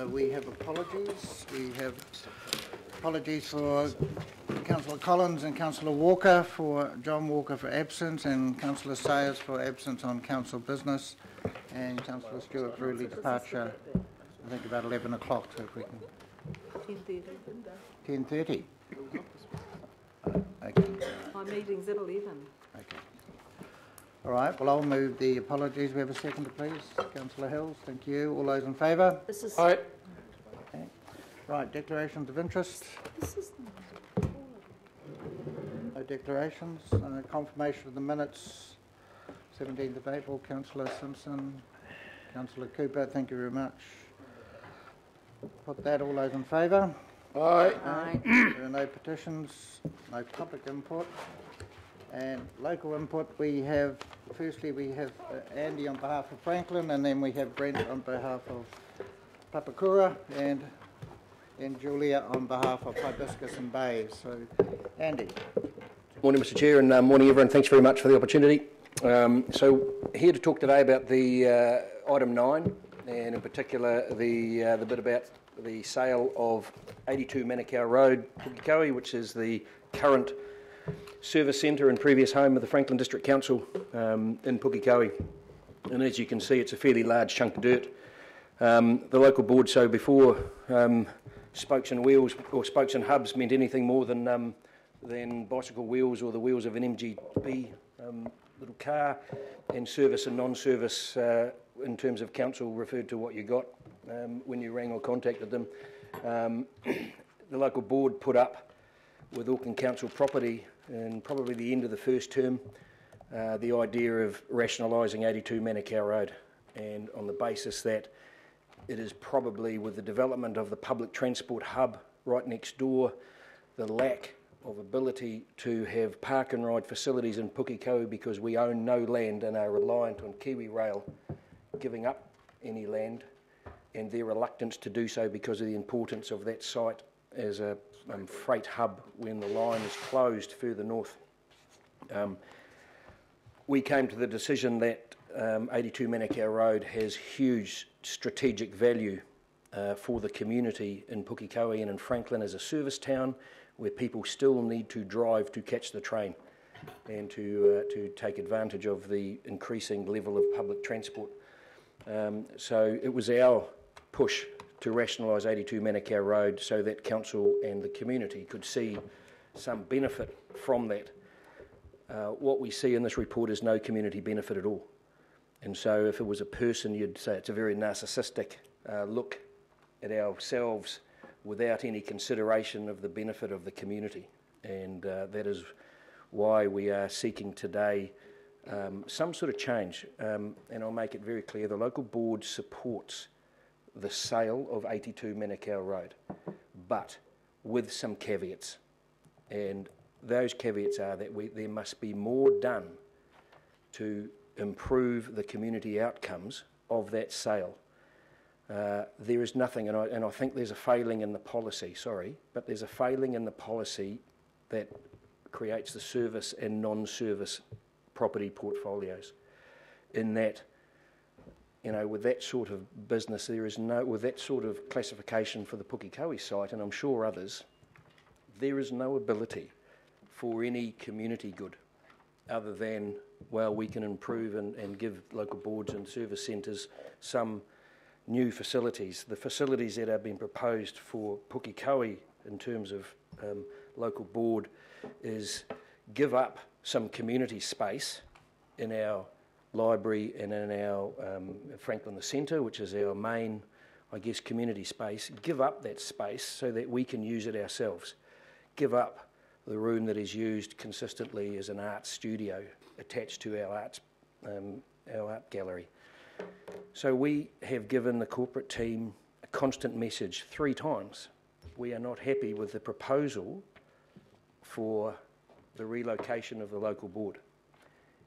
We have apologies. We have apologies for Councillor Collins and Councillor Walker, for John Walker for absence, and Councillor Sayers for absence on council business, and Councillor Stewart for early departure, I think about 11 o'clock, so if we can... 10:30. 10:30? Okay. My meeting's at 11. Okay. All right, well, I'll move the apologies. We have a seconder, please. Councillor Hills, thank you. All those in favour? This is... Aye. Okay. Right, declarations of interest. This is... No declarations. Confirmation of the minutes, 17th of April. Councillor Simpson, Councillor Cooper, thank you very much. Put that, all those in favour? Aye. Aye. There are no petitions, no public input. And local input, we have, firstly we have Andy on behalf of Franklin, and then we have Brent on behalf of Papakura, and Julia on behalf of Hibiscus and Bays. So, Andy. Morning, Mr Chair, and morning everyone. Thanks very much for the opportunity. So, here to talk today about the item 9, and in particular the bit about the sale of 82 Manukau Road, Pukekohe, which is the current service centre and previous home of the Franklin District Council in Pukekohe. And as you can see, it's a fairly large chunk of dirt. The local board, so before spokes and wheels or spokes and hubs meant anything more than bicycle wheels or the wheels of an MGB little car, and service and non-service in terms of council referred to what you got when you rang or contacted them. The local board put up with Auckland Council property and probably the end of the first term the idea of rationalising 82 Manukau Road, and on the basis that it is probably, with the development of the public transport hub right next door, the lack of ability to have park and ride facilities in Pukekohe because we own no land and are reliant on Kiwi Rail giving up any land, and their reluctance to do so because of the importance of that site as a freight hub when the line is closed further north. We came to the decision that 82 Manukau Road has huge strategic value for the community in Pukekohe and in Franklin as a service town, where people still need to drive to catch the train and to take advantage of the increasing level of public transport. So it was our push to rationalise 82 Manukau Road so that council and the community could see some benefit from that. What we see in this report is no community benefit at all. And so if it was a person, you'd say it's a very narcissistic look at ourselves without any consideration of the benefit of the community. And that is why we are seeking today some sort of change. And I'll make it very clear, the local board supports the sale of 82 Manukau Road, but with some caveats. And those caveats are that there must be more done to improve the community outcomes of that sale. There is nothing, and I think there's a failing in the policy, but there's a failing in the policy that creates the service and non-service property portfolios, in that, you know, with that sort of business, with that sort of classification for the Pukekohe site, and I'm sure others, there is no ability for any community good other than, well, we can improve and give local boards and service centres some new facilities. The facilities that have been proposed for Pukekohe in terms of local board is give up some community space in our library and in our Franklin the Centre, which is our main, I guess, community space. Give up that space so that we can use it ourselves. Give up the room that is used consistently as an art studio attached to our art gallery. So we have given the corporate team a constant message 3 times. We are not happy with the proposal for the relocation of the local board.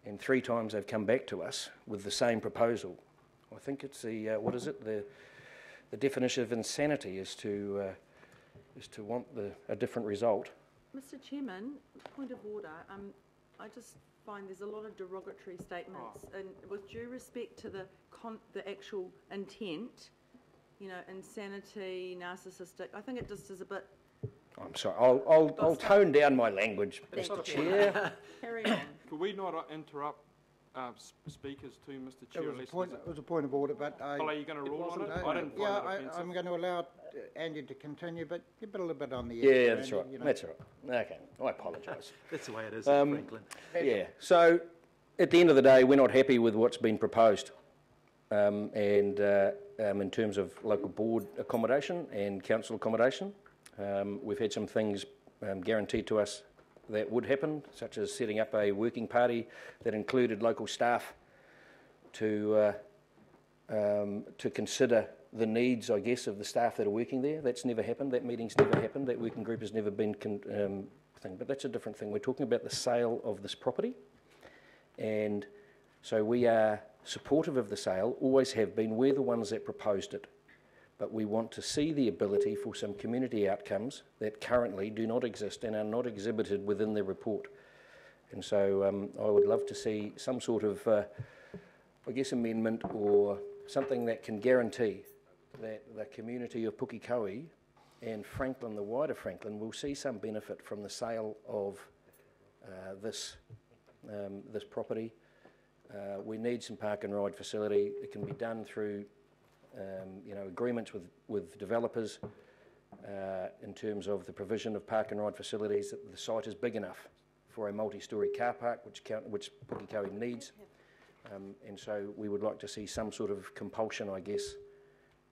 And 3 times they've come back to us with the same proposal. I think it's the, what is it? The definition of insanity is to want a different result. Mr Chairman, point of order. I just find there's a lot of derogatory statements, and with due respect to the actual intent, insanity, narcissistic. I think it just is a bit. I'm sorry, I'll tone down my language, Thank Mr. you. Chair. Carry on. Could we not interrupt speakers too, Mr. It Chair? was a point of order, but I... Well, are you going to rule on it? I didn't find Yeah, it offensive. I'm going to allow Andy to continue, but you're a little bit on the edge. Yeah, there, that's Andy, right. you know. That's all right. Okay, I apologise. That's the way it is in Franklin. Yeah, so at the end of the day, we're not happy with what's been proposed. In terms of local board accommodation and council accommodation, we've had some things guaranteed to us that would happen, such as setting up a working party that included local staff to consider the needs, I guess, of the staff that are working there. That's never happened. That meeting's never happened. That working group has never been thing. But that's a different thing. We're talking about the sale of this property, and so we are supportive of the sale. Always have been. We're the ones that proposed it, but we want to see the ability for some community outcomes that currently do not exist and are not exhibited within the report. And so I would love to see some sort of, I guess, amendment or something that can guarantee that the community of Pukekohe and Franklin, the wider Franklin, will see some benefit from the sale of this property. We need some park and ride facility. It can be done through agreements with developers in terms of the provision of park and ride facilities. That the site is big enough for a multi-storey car park, which Pukekohe needs. And so we would like to see some sort of compulsion, I guess,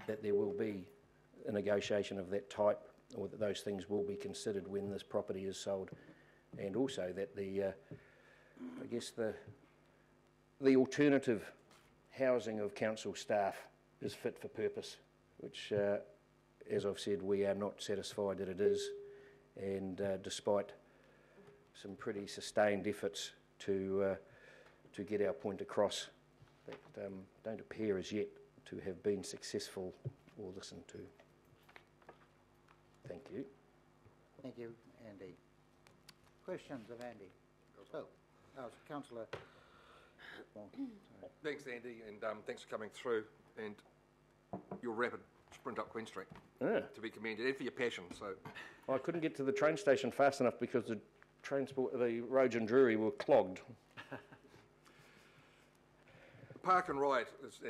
that there will be a negotiation of that type, or that those things will be considered when this property is sold, and also that the alternative housing of council staff is fit for purpose, which, as I've said, we are not satisfied that it is, and despite some pretty sustained efforts to get our point across, that don't appear as yet to have been successful or listened to. Thank you. Thank you, Andy. Questions of Andy? So, Councillor. Thanks, Andy, and thanks for coming through, and your rapid sprint up Queen Street, Yeah. to be commended, and for your passion. So, I couldn't get to the train station fast enough because the roads in Drury were clogged. park and ride is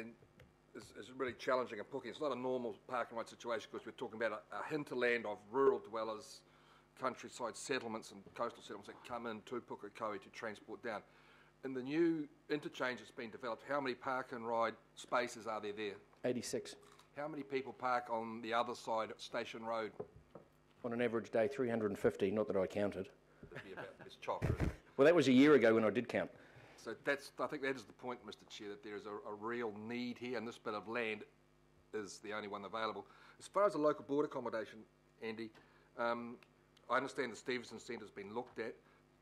really challenging in Puke. It's not a normal park and ride situation because we're talking about a hinterland of rural dwellers, countryside settlements and coastal settlements that come into Pukekohe to transport down. In the new interchange that's been developed, how many park and ride spaces are there? 86. How many people park on the other side at Station Road? On an average day, 350, not that I counted. That'd be about this chop, really. Well, that was a year ago when I did count. So I think that is the point, Mr. Chair, that there is a real need here, and this bit of land is the only one available. As far as the local board accommodation, Andy, I understand the Stevenson Centre has been looked at.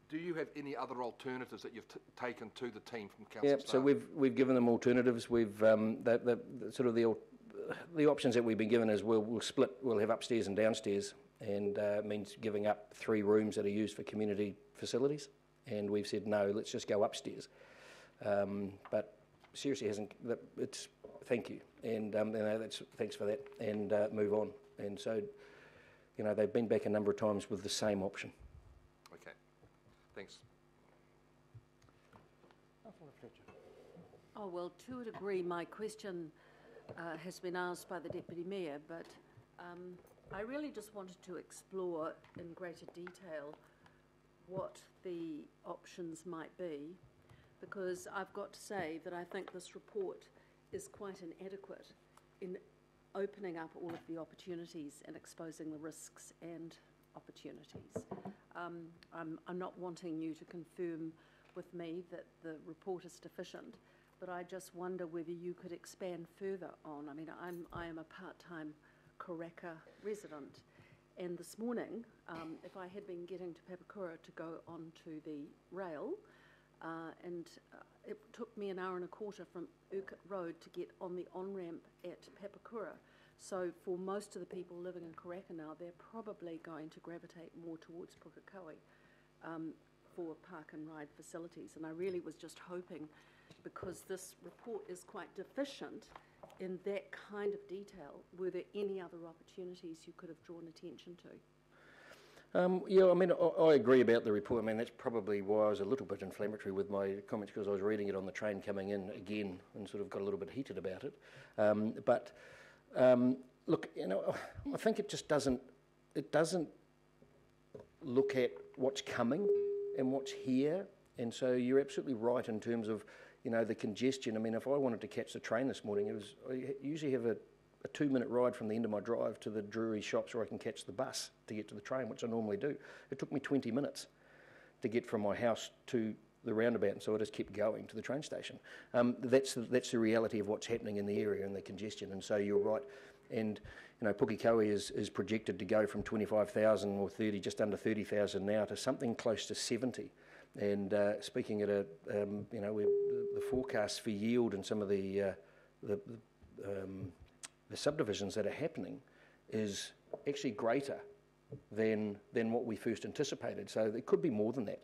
Do you have any other alternatives that you've taken to the team from council Yeah, staff? so we've given them alternatives. We've the sort of the options that we've been given is we'll split. We'll have upstairs and downstairs, and means giving up 3 rooms that are used for community facilities. And we've said no. Let's just go upstairs. But seriously, it's thank you, and that's thanks for that, and move on. And so, they've been back a number of times with the same option. Okay, thanks. Oh, well, to a degree, my question has been asked by the Deputy Mayor, but I really just wanted to explore in greater detail what the options might be, because I've got to say that I think this report is quite inadequate in opening up all of the opportunities and exposing the risks and opportunities. I'm not wanting you to confirm with me that the report is deficient, but I just wonder whether you could expand further on. I mean, I am a part-time Karaka resident, and this morning, if I had been getting to Papakura to go onto the rail, it took me an hour and a quarter from Urquhart Road to get on the on-ramp at Papakura. So for most of the people living in Karaka now, they're probably going to gravitate more towards Pukekohe for park and ride facilities. And I really was just hoping, because this report is quite deficient in that kind of detail, were there any other opportunities you could have drawn attention to? Yeah, I mean, I agree about the report. I mean, that's probably why I was a little bit inflammatory with my comments, because I was reading it on the train coming in again and sort of got a little bit heated about it. Look, you know, I think it just doesn't look at what's coming and what's here. And so you're absolutely right in terms of, you know, the congestion. I mean, if I wanted to catch the train this morning, I usually have a 2-minute ride from the end of my drive to the Drury shops where I can catch the bus to get to the train, which I normally do. It took me 20 minutes to get from my house to the roundabout, and so I just kept going to the train station. That's the reality of what's happening in the area and the congestion, and so you're right. And, you know, Pukekohe is projected to go from 25,000 or 30, just under 30,000 now, to something close to 70. And speaking at you know, the forecasts for yield and some of the subdivisions that are happening is actually greater than what we first anticipated. So there could be more than that.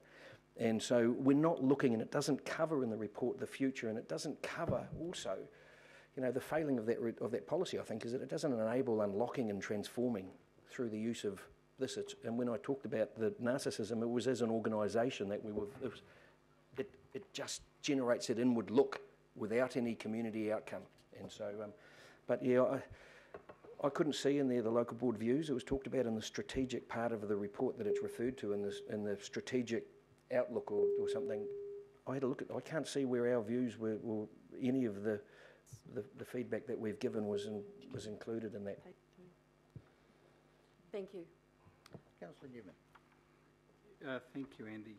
And so we're not looking, and it doesn't cover in the report the future, and it doesn't cover also, you know, the failing of that policy, I think, is that it doesn't enable unlocking and transforming through the use of this. And when I talked about the narcissism, it was as an organisation that it just generates that inward look without any community outcome. And so, but yeah, I couldn't see in there the local board views. It was talked about in the strategic part of the report that it's referred to in the strategic outlook or something. I had a look at. I can't see where our views were any of the feedback that we've given was included in that. Thank you. Councillor Newman. Thank you, Andy.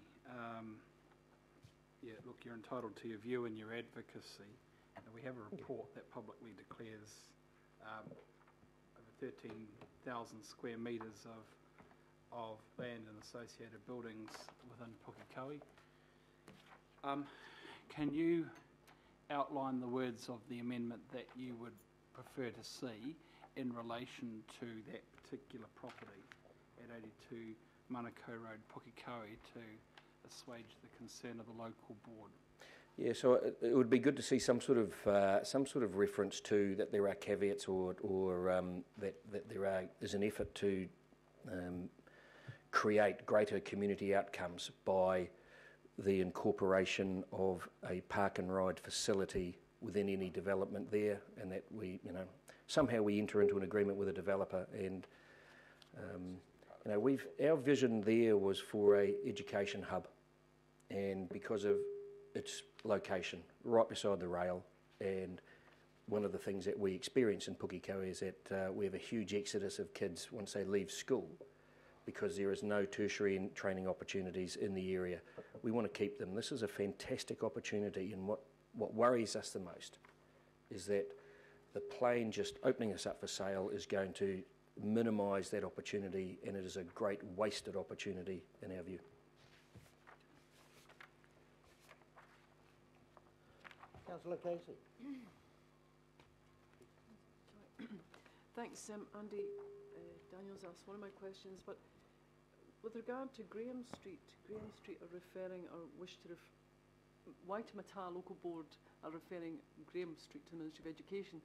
Yeah, look, you're entitled to your view and your advocacy. We have a report that publicly declares over 13,000 square metres of land and associated buildings within Pukekohe. Can you outline the words of the amendment that you would prefer to see in relation to that particular property at 82 Manukau Road, Pukekohe, to assuage the concern of the local board? Yeah, so it would be good to see some sort of reference to that there are caveats or that there is an effort to create greater community outcomes by the incorporation of a park and ride facility within any development there, and that we, you know, somehow we enter into an agreement with a developer. And you know, our vision there was for a education hub, and because of its location right beside the rail, and one of the things that we experience in Pukekohe is that we have a huge exodus of kids once they leave school, because there is no tertiary training opportunities in the area. We want to keep them. This is a fantastic opportunity, and what worries us the most is that the plane just opening us up for sale is going to minimise that opportunity, and it is a great wasted opportunity in our view. Councillor Casey. Thanks, Andy. Daniel's asked one of my questions, but with regard to Graham Street are referring, or wish to Waitemata Local Board are referring Graham Street to the Ministry of Education.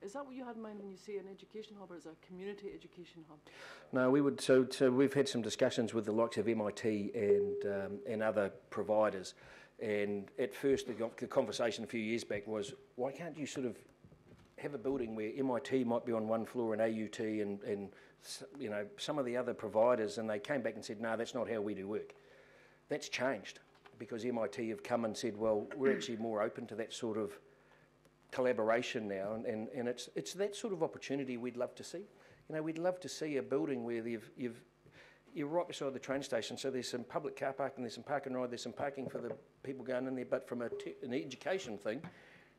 Is that what you had in mind when you say an education hub, or is it a community education hub? No, we would. So we've had some discussions with the likes of MIT and other providers. And at first, the conversation a few years back was, why can't you sort of have a building where MIT might be on one floor and AUT and you know, some of the other providers, and they came back and said, no, that's not how we do work. That's changed, because MIT have come and said, well, we're actually more open to that sort of collaboration now, and it's that sort of opportunity we'd love to see. You know, we'd love to see a building where you're right beside the train station, so there's some public car parking, there's some park and ride, there's some parking for the people going in there, but from an education thing,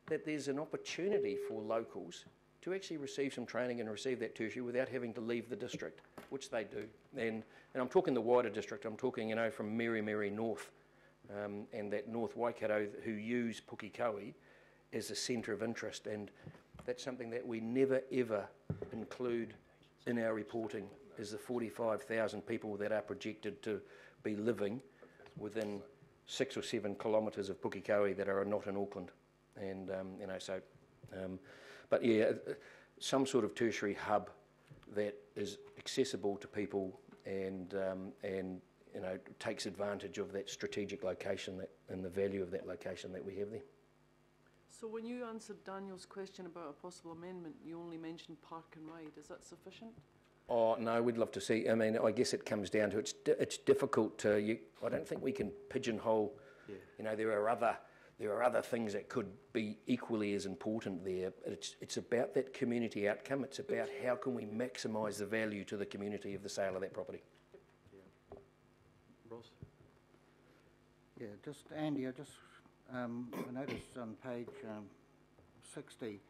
that there's an opportunity for locals to actually receive some training and receive that tertiary without having to leave the district, which they do. And I'm talking the wider district, I'm talking, you know, from Mary North and that North Waikato, who use Pukekohe as a centre of interest, and that's something that we never ever include in our reporting, is the 45,000 people that are projected to be living within 6 or 7 kilometres of Pukekohe that are not in Auckland. And you know, so But yeah, some sort of tertiary hub that is accessible to people and you know, takes advantage of that strategic location and the value of that location that we have there. So when you answered Daniel's question about a possible amendment, you only mentioned park and ride. Is that sufficient? Oh no, we'd love to see. I mean, I guess it comes down to it's difficult to. I don't think we can pigeonhole. Yeah. You know, there are other things that could be equally as important there. It's about that community outcome. It's about how can we maximise the value to the community of the sale of that property. Yeah. Ross? Yeah, just Andy, I noticed on page 60,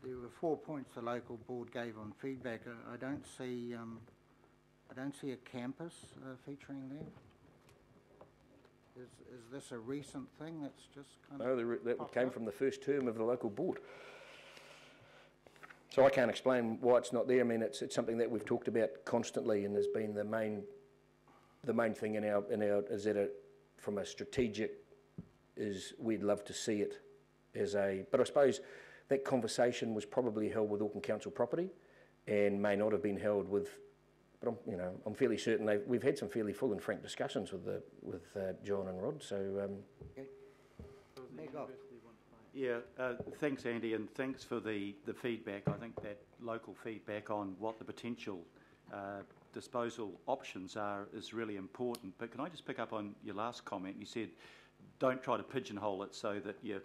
there were 4 points the local board gave on feedback. I don't see a campus featuring there. Is this a recent thing that's just kind of... No, that came from the first term of the local board. So I can't explain why it's not there. I mean, it's something that we've talked about constantly, and has been the main thing in our is that from a strategic is we'd love to see it as a. But I suppose that conversation was probably held with Auckland Council Property, and may not have been held with. But I'm fairly certain we've had some fairly full and frank discussions with John and Rod. So. Yeah, thanks, Andy, and thanks for the feedback. I think that local feedback on what the potential disposal options are is really important. But can I just pick up on your last comment? You said, don't try to pigeonhole it so that you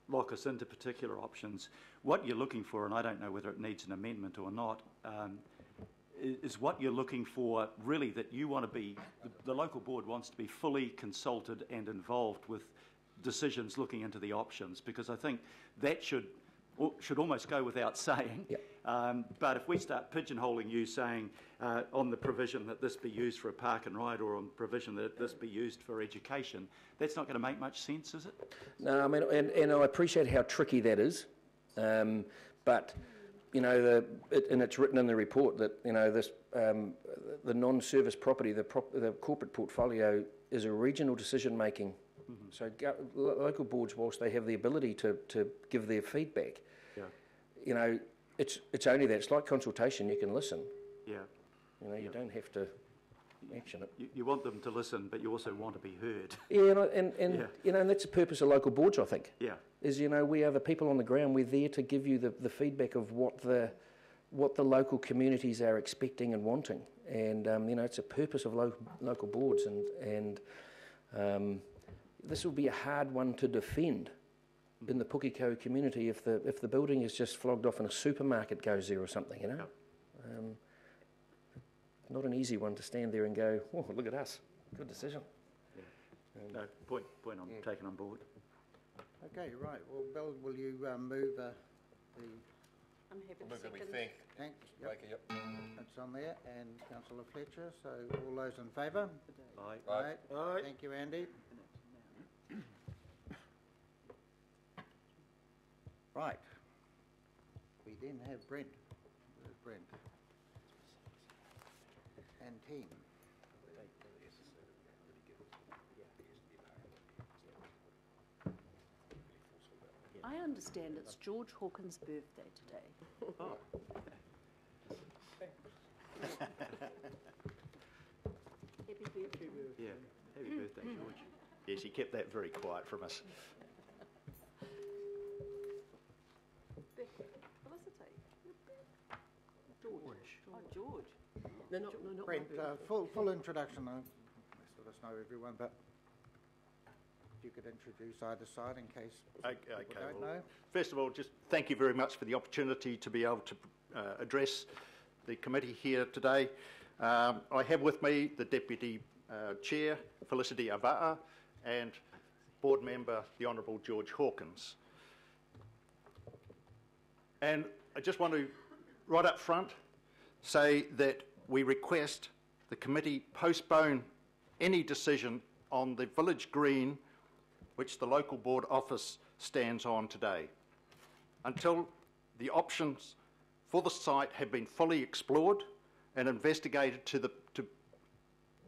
lock us into particular options. What you're looking for, and I don't know whether it needs an amendment or not, is what you're looking for really that you want to be, the local board wants to be fully consulted and involved with decisions looking into the options, because I think that should almost go without saying. Yep. But if we start pigeonholing you, saying on the provision that this be used for a park and ride, or on provision that this be used for education, that's not going to make much sense, is it? No, I mean, and I appreciate how tricky that is, but you know, and it's written in the report that this the non-service property, the corporate portfolio is a regional decision making. Mm-hmm. So local boards, whilst they have the ability to give their feedback, it's only that. It's like consultation. You can listen. Yeah. You don't have to action it. You want them to listen, but you also want to be heard. Yeah, and that's the purpose of local boards, I think. Yeah. Is we are the people on the ground. We're there to give you the feedback of what the local communities are expecting and wanting, and it's a purpose of local boards, and this will be a hard one to defend in the Pukekau community if the building is just flogged off and a supermarket goes there or something, Yeah. Not an easy one to stand there and go, oh, look at us, good decision. Yeah. No, point taken on board. Okay, right. Well, Bill, will you move the... I'm happy to Move that we second. thank. Thanks. Yep. That's on there. And Councillor Fletcher. So all those in favour? Aye. Aye. Thank you, Andy. Right. We then have Brent. Where's Brent? And team. I understand it's George Hawkins' birthday today. Oh. Happy birthday. Yeah. Happy birthday, George. Yes, he kept that very quiet from us. Felicity. George. Oh, George. No, not Brent, full introduction. Most of us know everyone, but if you could introduce either side in case people don't know. First of all, just thank you very much for the opportunity to be able to address the committee here today. I have with me the Deputy Chair, Felicity Ava'a, and Board Member, the Honourable George Hawkins. And I just want to, right up front, say that we request the committee postpone any decision on the village green which the local board office stands on today, until the options for the site have been fully explored and investigated to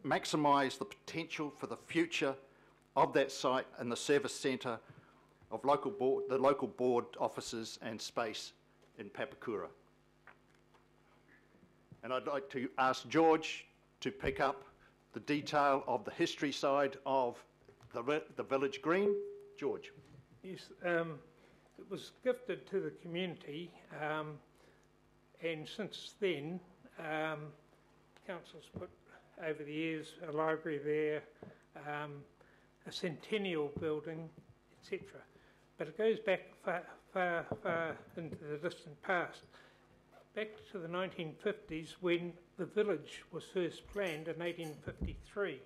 maximise the potential for the future of that site and the service centre of the local board offices and space in Papakura. And I'd like to ask George to pick up the detail of the history side of the village green. George. Yes, it was gifted to the community, and since then, council's put over the years a library there, a centennial building, etc. But it goes back far into the distant past, back to the 1950s when the village was first planned in 1853.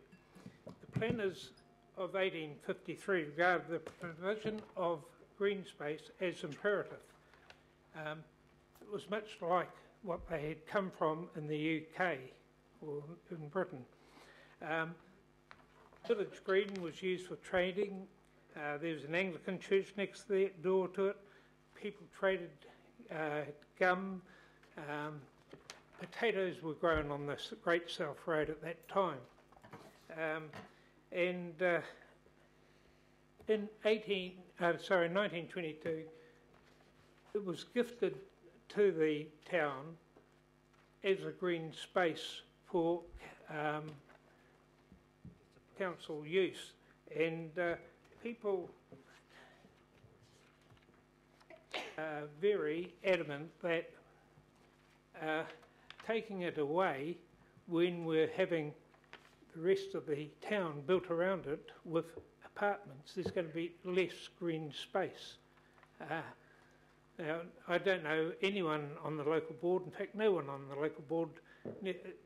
The planners of 1853 regarded the provision of green space as imperative. It was much like what they had come from in the UK or in Britain. Village green was used for trading. There was an Anglican church next door to it. People traded gum. Potatoes were grown on this Great South Road at that time. In 1922, it was gifted to the town as a green space for council use, and people are very adamant that taking it away when we're having the rest of the town built around it with apartments, there's going to be less green space. Now, I don't know anyone on the local board, in fact no one on the local board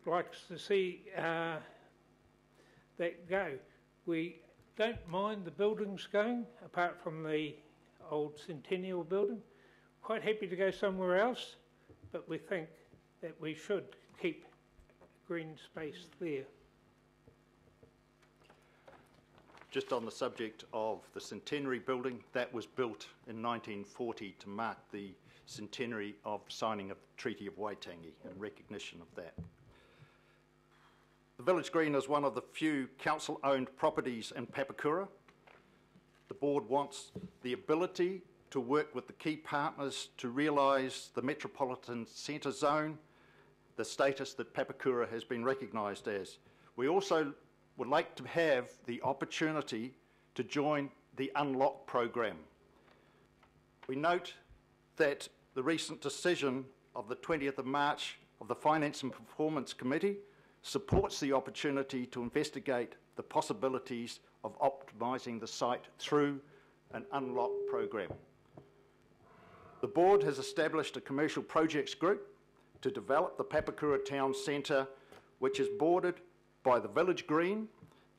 likes to see that go. We don't mind the buildings going, apart from the old Centennial building. Quite happy to go somewhere else, but we think that we should keep green space there. Just on the subject of the Centenary building, that was built in 1940 to mark the centenary of the signing of the Treaty of Waitangi in recognition of that. The Village Green is one of the few council-owned properties in Papakura. The board wants the ability to work with the key partners to realise the metropolitan centre zone, the status that Papakura has been recognised as. We also would like to have the opportunity to join the Unlock program. We note that the recent decision of the 20th of March of the Finance and Performance Committee supports the opportunity to investigate the possibilities of optimising the site through an Unlock program. The board has established a commercial projects group to develop the Papakura Town Centre, which is bordered by the Village Green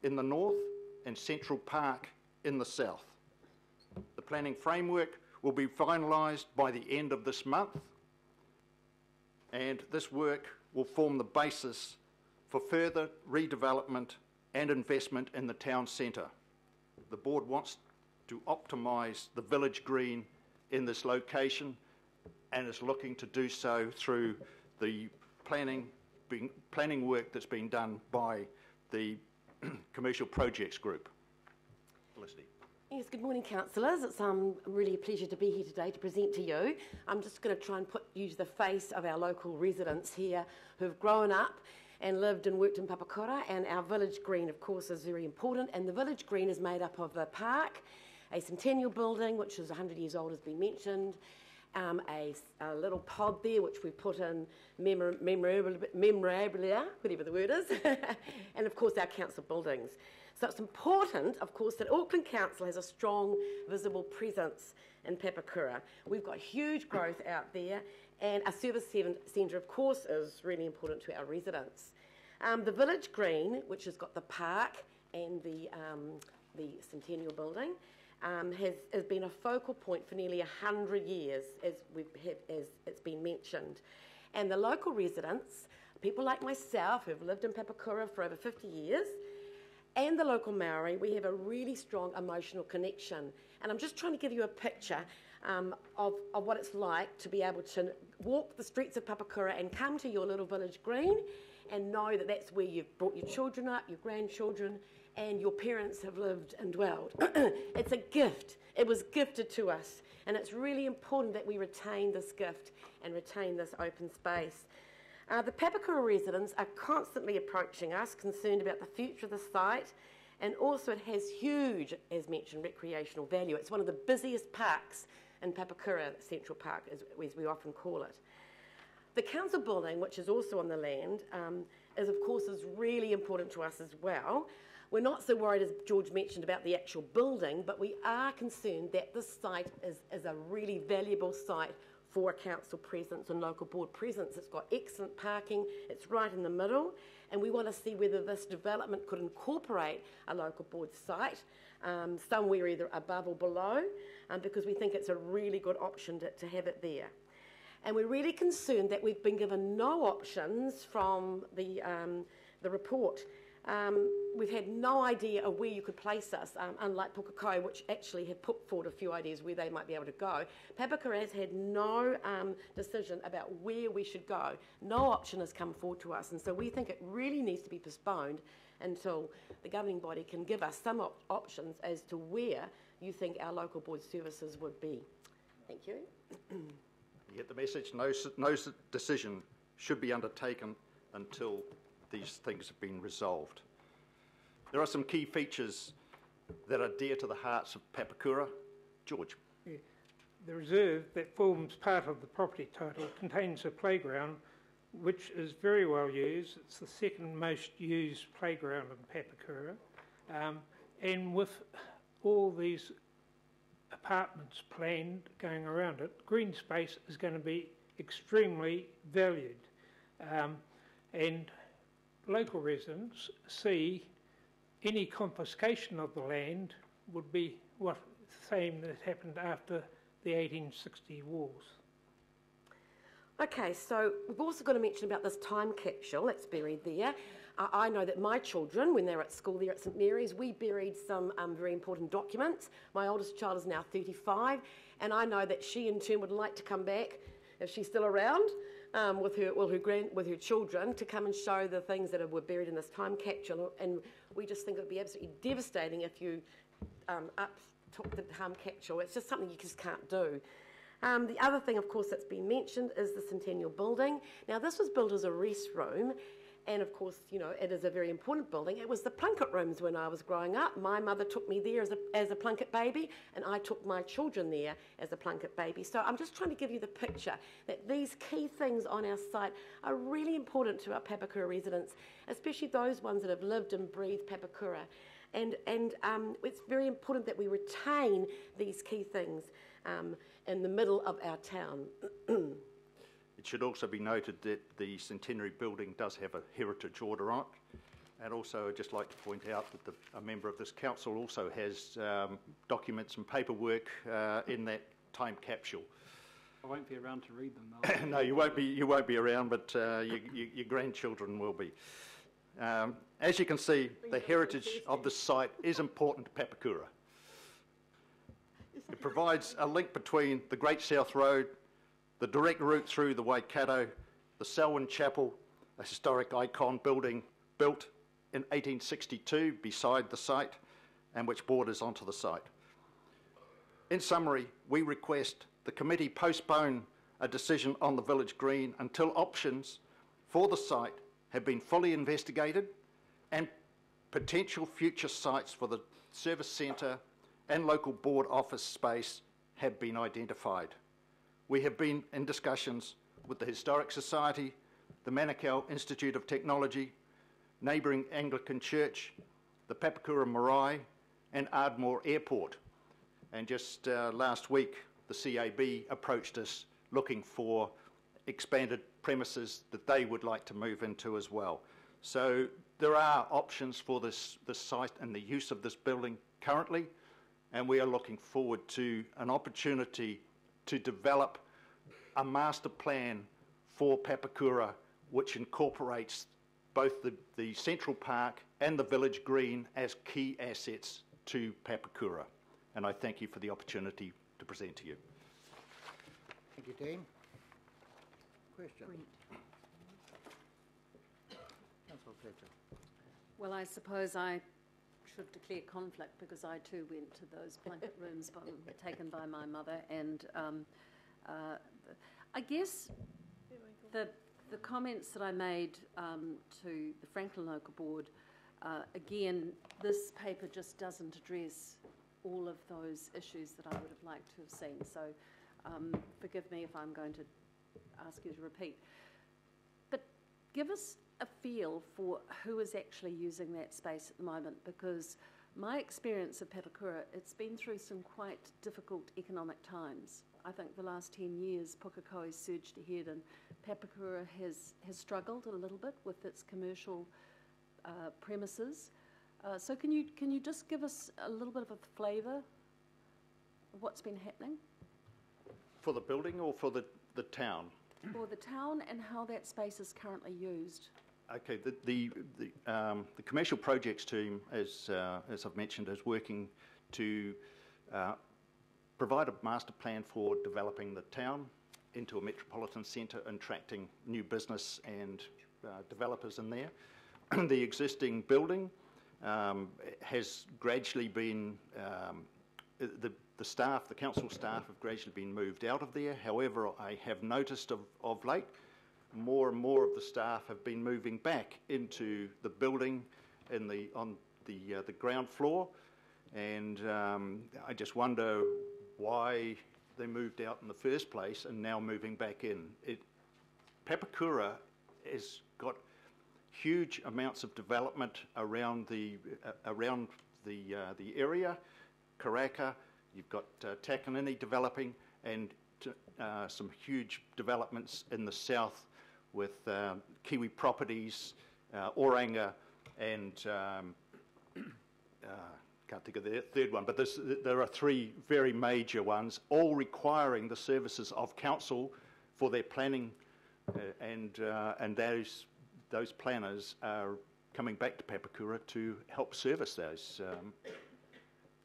in the north and Central Park in the south. The planning framework will be finalised by the end of this month, and this work will form the basis for further redevelopment and investment in the town centre. The board wants to optimise the Village Green in this location and is looking to do so through the planning work that's been done by the Commercial Projects Group. Felicity. Yes, good morning, councillors. It's really a pleasure to be here today to present to you. I'm just going to try and use the face of our local residents here who've grown up and lived and worked in Papakura, and our Village Green, of course, is very important. And the Village Green is made up of the park, a centennial building, which is 100 years old, has been mentioned, a little pod there, which we put in memorabilia, whatever the word is, and of course our council buildings. So it's important, of course, that Auckland Council has a strong, visible presence in Papakura. We've got huge growth out there, and a service centre, of course, is really important to our residents. The Village Green, which has got the park and the Centennial building, has been a focal point for nearly 100 years, as it's been mentioned. And the local residents, people like myself who've lived in Papakura for over 50 years, and the local Maori, we have a really strong emotional connection. And I'm just trying to give you a picture of what it's like to be able to walk the streets of Papakura and come to your little Village Green and know that that's where you've brought your children up, your grandchildren, and your parents have lived and dwelled. It's a gift. It was gifted to us, and it's really important that we retain this gift and retain this open space. The Papakura residents are constantly approaching us, concerned about the future of the site, and also it has huge, as mentioned, recreational value. It's one of the busiest parks in Papakura, Central Park, as we often call it. The council building, which is also on the land, is really important to us as well. We're not so worried, as George mentioned, about the actual building, but we are concerned that this site is a really valuable site for council presence and local board presence. It's got excellent parking, it's right in the middle, and we want to see whether this development could incorporate a local board site somewhere either above or below, because we think it's a really good option to have it there. And we're really concerned that we've been given no options from the report. We've had no idea of where you could place us, unlike Pukekohe, which actually have put forward a few ideas where they might be able to go. Papakura has had no decision about where we should go. No option has come forward to us, and so we think it really needs to be postponed until the governing body can give us some options as to where you think our local board services would be. Thank you. You get the message, no decision should be undertaken until these things have been resolved. There are some key features that are dear to the hearts of Papakura. George. Yeah. The reserve that forms part of the property title contains a playground which is very well used. It's the second most used playground in Papakura. And with all these apartments planned going around it, green space is going to be extremely valued. And local residents see any confiscation of the land would be the same that happened after the 1860 wars. Okay, so we've also got to mention about this time capsule that's buried there. I know that my children, when they were at school there at St Mary's, we buried some very important documents. My oldest child is now 35, and I know that she in turn would like to come back, if she's still around, with her children, to come and show the things that were buried in this time capsule. And we just think it would be absolutely devastating if you took the time capsule. It's just something you just can't do. The other thing, of course, that's been mentioned is the Centennial Building. Now, this was built as a rest room, and of course, you know, it is a very important building. It was the Plunkett rooms when I was growing up. My mother took me there as a Plunkett baby, and I took my children there as a Plunkett baby. So I'm just trying to give you the picture that these key things on our site are really important to our Papakura residents, especially those ones that have lived and breathed Papakura. And it's very important that we retain these key things in the middle of our town. It should also be noted that the Centenary Building does have a heritage order on it. And also I'd just like to point out that a member of this council also has documents and paperwork in that time capsule. I won't be around to read them though. No, you won't be around, but your grandchildren will be. As you can see, the heritage of the site is important to Papakura. It provides a link between the Great South Road, the direct route through the Waikato, the Selwyn Chapel, a historic icon building built in 1862 beside the site and which borders onto the site. In summary, we request the committee postpone a decision on the village green until options for the site have been fully investigated and potential future sites for the service centre and local board office space have been identified. We have been in discussions with the Historic Society, the Manukau Institute of Technology, neighbouring Anglican Church, the Papakura Marae and Ardmore Airport. And just last week, the CAB approached us looking for expanded premises that they would like to move into as well. So there are options for this site and the use of this building currently, and we are looking forward to an opportunity to develop a master plan for Papakura which incorporates both the Central Park and the Village Green as key assets to Papakura. And I thank you for the opportunity to present to you. Thank you, Dean. Question? Councillor Fletcher. Well, I suppose I should declare conflict because I too went to those blanket rooms taken by my mother, and I guess the comments that I made to the Franklin Local Board, again, this paper just doesn't address all of those issues that I would have liked to have seen. So forgive me if I'm going to ask you to repeat. But give us a feel for who is actually using that space at the moment, because my experience of Papakura, it's been through some quite difficult economic times. I think the last 10 years, Pukekohe has surged ahead, and Papakura has struggled a little bit with its commercial premises. So can you just give us a little bit of a flavour of what's been happening? For the building or for the town? For the town and how that space is currently used. Okay, the commercial projects team, as I've mentioned, is working to provide a master plan for developing the town into a metropolitan centre, attracting new business and developers in there. The existing building has gradually been, the staff, the council staff have gradually been moved out of there. However, I have noticed of late, more and more of the staff have been moving back into the building on the ground floor, and I just wonder why they moved out in the first place and now moving back in. Papakura has got huge amounts of development around the area. Karaka, you've got Takanini developing, and some huge developments in the south with Kiwi Properties, Oranga, and can't think of the third one, but there are three very major ones, all requiring the services of council for their planning, and those planners are coming back to Papakura to help service those.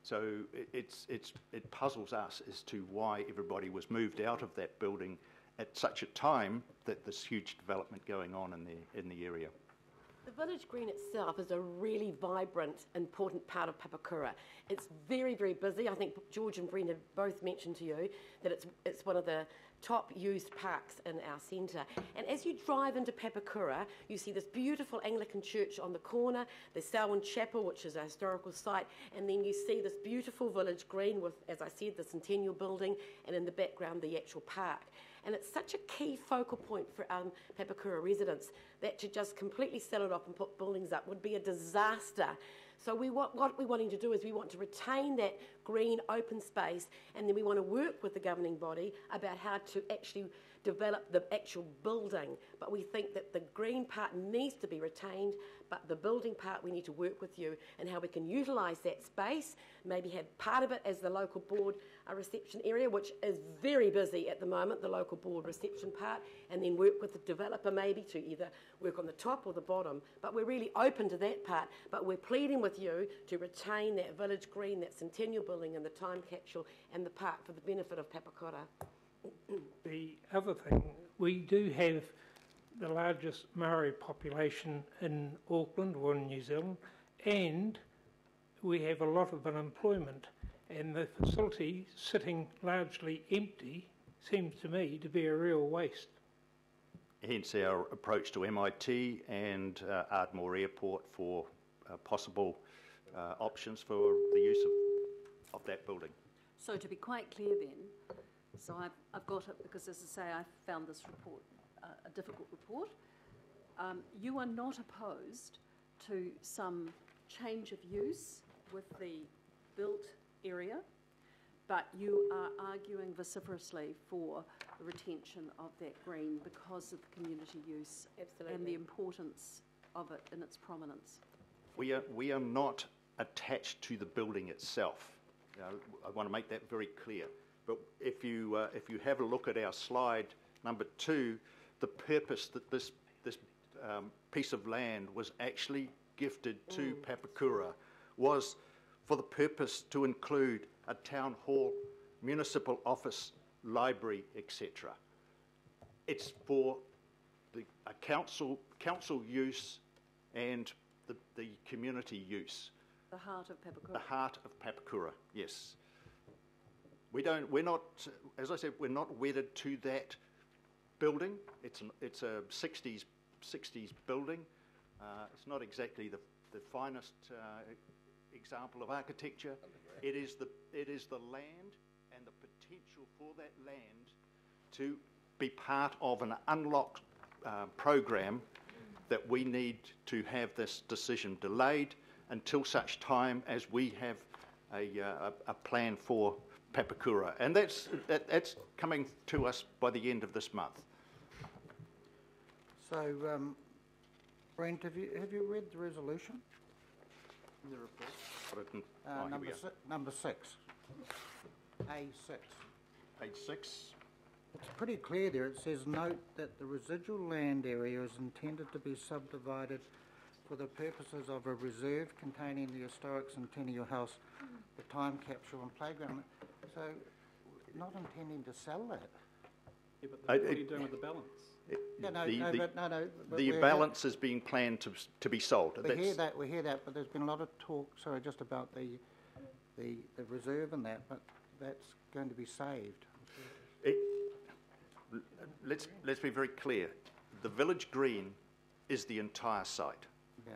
So it puzzles us as to why everybody was moved out of that building at such a time that there's huge development going on in the area. The village green itself is a really vibrant, important part of Papakura. It's very, very busy. I think George and Brent have both mentioned to you that it's one of the top used parks in our centre. And as you drive into Papakura, you see this beautiful Anglican church on the corner, the Selwyn Chapel, which is a historical site, and then you see this beautiful village green with, as I said, the Centennial Building, and in the background, the actual park. And it's such a key focal point for Papakura residents that to just completely sell it off and put buildings up would be a disaster. So what we're wanting to do is we want to retain that green open space, and then we want to work with the governing body about how to actually develop the actual building. But we think that the green part needs to be retained, but the building part we need to work with you and how we can utilise that space, maybe have part of it as the local board reception area, which is very busy at the moment, the local board reception part, and then work with the developer maybe to either work on the top or the bottom. But we're really open to that part, but we're pleading with you to retain that village green, that Centennial Building and the time capsule and the park for the benefit of Papakura. The other thing, we do have the largest Maori population in Auckland or in New Zealand, and we have a lot of unemployment, and the facility sitting largely empty seems to me to be a real waste. Hence our approach to MIT and Ardmore Airport for possible options for the use of that building. So to be quite clear then, so I've got it because, as I say, I found this report a difficult report. You are not opposed to some change of use with the built area, but you are arguing vociferously for the retention of that green because of the community use. Absolutely. And the importance of it and its prominence. We are not attached to the building itself. I want to make that very clear. But if you have a look at our slide number 2, the purpose that this piece of land was actually gifted to Papakura was for the purpose to include a town hall, municipal office, library, etc. It's for a council use and the community use. The heart of Papakura. The heart of Papakura, yes. We're not, as I said, we're not wedded to that building. It's a 60s building. It's not exactly the finest example of architecture. It is the land and the potential for that land to be part of an unlocked program that we need to have this decision delayed until such time as we have a plan for Papakura, and that's coming to us by the end of this month. So, Brent, have you read the resolution? The report. Number 6. A6. Page 6. It's pretty clear there. It says, note that the residual land area is intended to be subdivided for the purposes of a reserve containing the historic Centennial House, the time capsule and playground. So, not intending to sell that. Yeah, but what are you doing with the balance? The balance is being planned to be sold. We hear that, but there's been a lot of talk, just about the reserve and that, but that's going to be saved. Let's be very clear. The village green is the entire site. Yeah.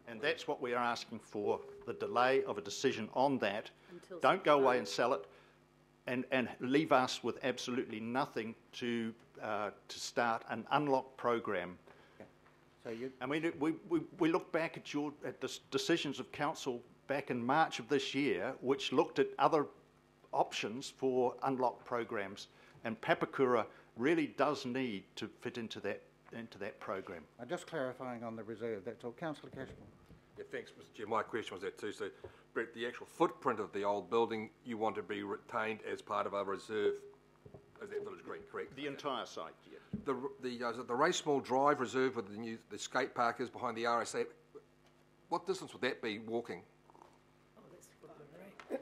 And that's what we are asking for, the delay of a decision on that. Until Don't go away and sell it and leave us with absolutely nothing to start an unlocked program. So I mean, we look back at the decisions of council back in March of this year, which looked at other options for unlocked programs, and Papakura really does need to fit into that program. Just clarifying on the reserve, that's all. Councillor Cashmore. Yeah, thanks, Mr Chair. My question was that too. So, Brett, the actual footprint of the old building, you want to be retained as part of a reserve, as that village green, correct? The entire site, yes. The Racemore Drive reserve with the skate park is behind the RSA. What distance would that be walking?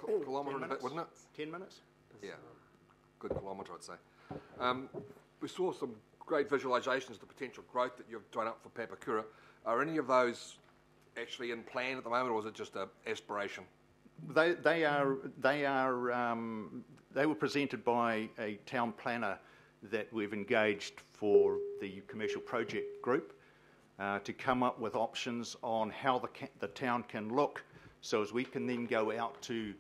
Kilometre and a bit, wouldn't it? 10 minutes? Yeah, good kilometre, I'd say. We saw some great visualisations of the potential growth that you've done up for Papakura. Are any of those actually in plan at the moment, or is it just an aspiration? They were presented by a town planner that we've engaged for the commercial project group to come up with options on how the town can look, so as we can then go out to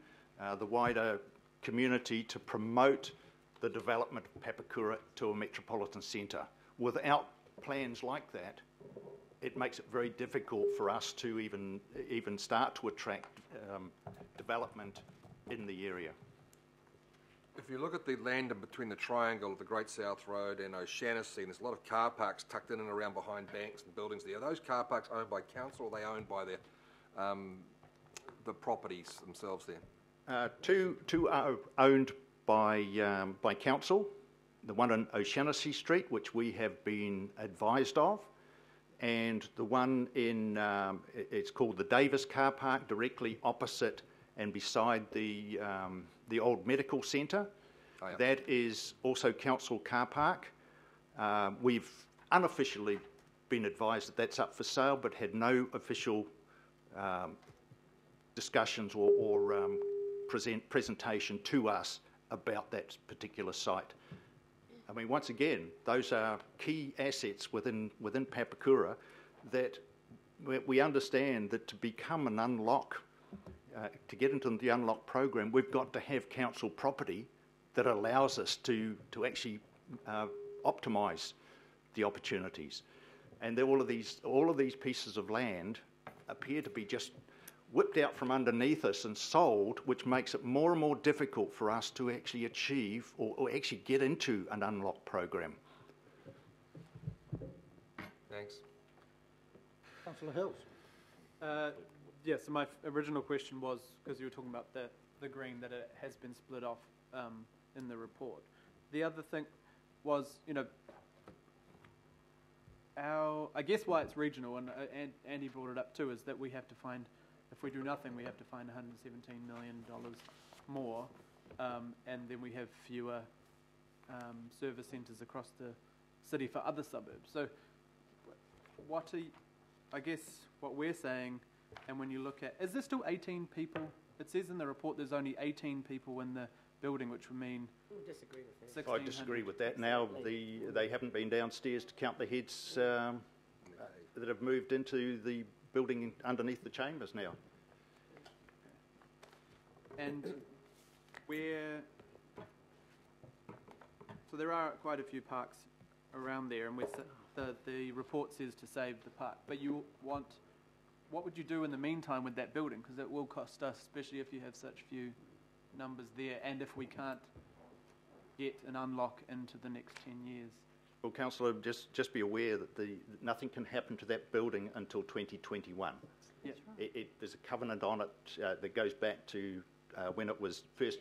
the wider community to promote the development of Papakura to a metropolitan centre. Without plans like that, it makes it very difficult for us to even start to attract development in the area. If you look at the land in between the triangle, the Great South Road and O'Shannessy, there's a lot of car parks tucked in and around behind banks and buildings there. Are those car parks owned by council, or are they owned by the properties themselves there? Two are owned by council. The one on O'Shannessy Street, which we have been advised of, and the one in, it's called the Davis Car Park, directly opposite and beside the old medical centre. Oh, yeah. That is also council car park. We've unofficially been advised that that's up for sale, but had no official discussions or presentation to us about that particular site. I mean, once again, those are key assets within Papakura that we understand that to become an unlock, to get into the unlock program, we've got to have council property that allows us to actually optimise the opportunities. And all of these pieces of land appear to be just whipped out from underneath us and sold, which makes it more and more difficult for us to actually achieve or actually get into an unlock program. Thanks. Councillor Hills. Yeah, so my original question was, because you were talking about the green, that it has been split off in the report. The other thing was, I guess why it's regional, and Andy brought it up too, is that we have to find, if we do nothing, we have to find $117 million more, and then we have fewer service centres across the city for other suburbs. So I guess what we're saying And when you look at, is there still 18 people? It says in the report there's only 18 people in the building, which would mean Disagree with that. I disagree with that. Now they haven't been downstairs to count the heads that have moved into the building underneath the chambers now. And where, so there are quite a few parks around there, and the report says to save the park, but you want, what would you do in the meantime with that building? Because it will cost us, especially if you have such few numbers there, and if we can't get an unlock into the next 10 years. Well, Councillor, just be aware that nothing can happen to that building until 2021. Yeah. There's a covenant on it that goes back to when it was first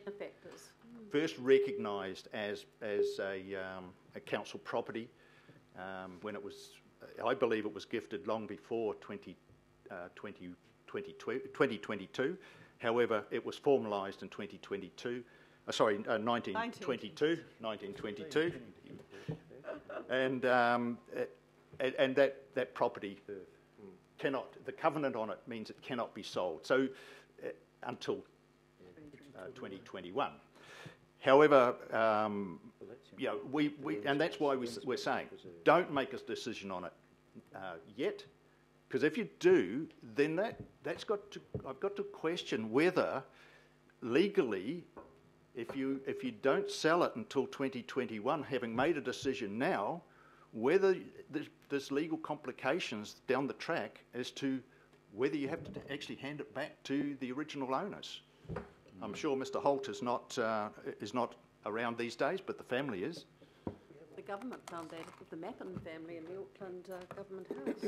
recognised as a council property. When it was, I believe it was gifted long before 2022. However, it was formalised in 1922, and that property cannot. The covenant on it means it cannot be sold. So until 2021. However, and that's why we're saying don't make a decision on it yet. Because if you do, then I've got to question whether legally, if you don't sell it until 2021, having made a decision now, whether there's legal complications down the track as to whether you have to actually hand it back to the original owners. I'm sure Mr. Holt is not around these days, but the family is. The government found that with the Mappin family in the Auckland Government House.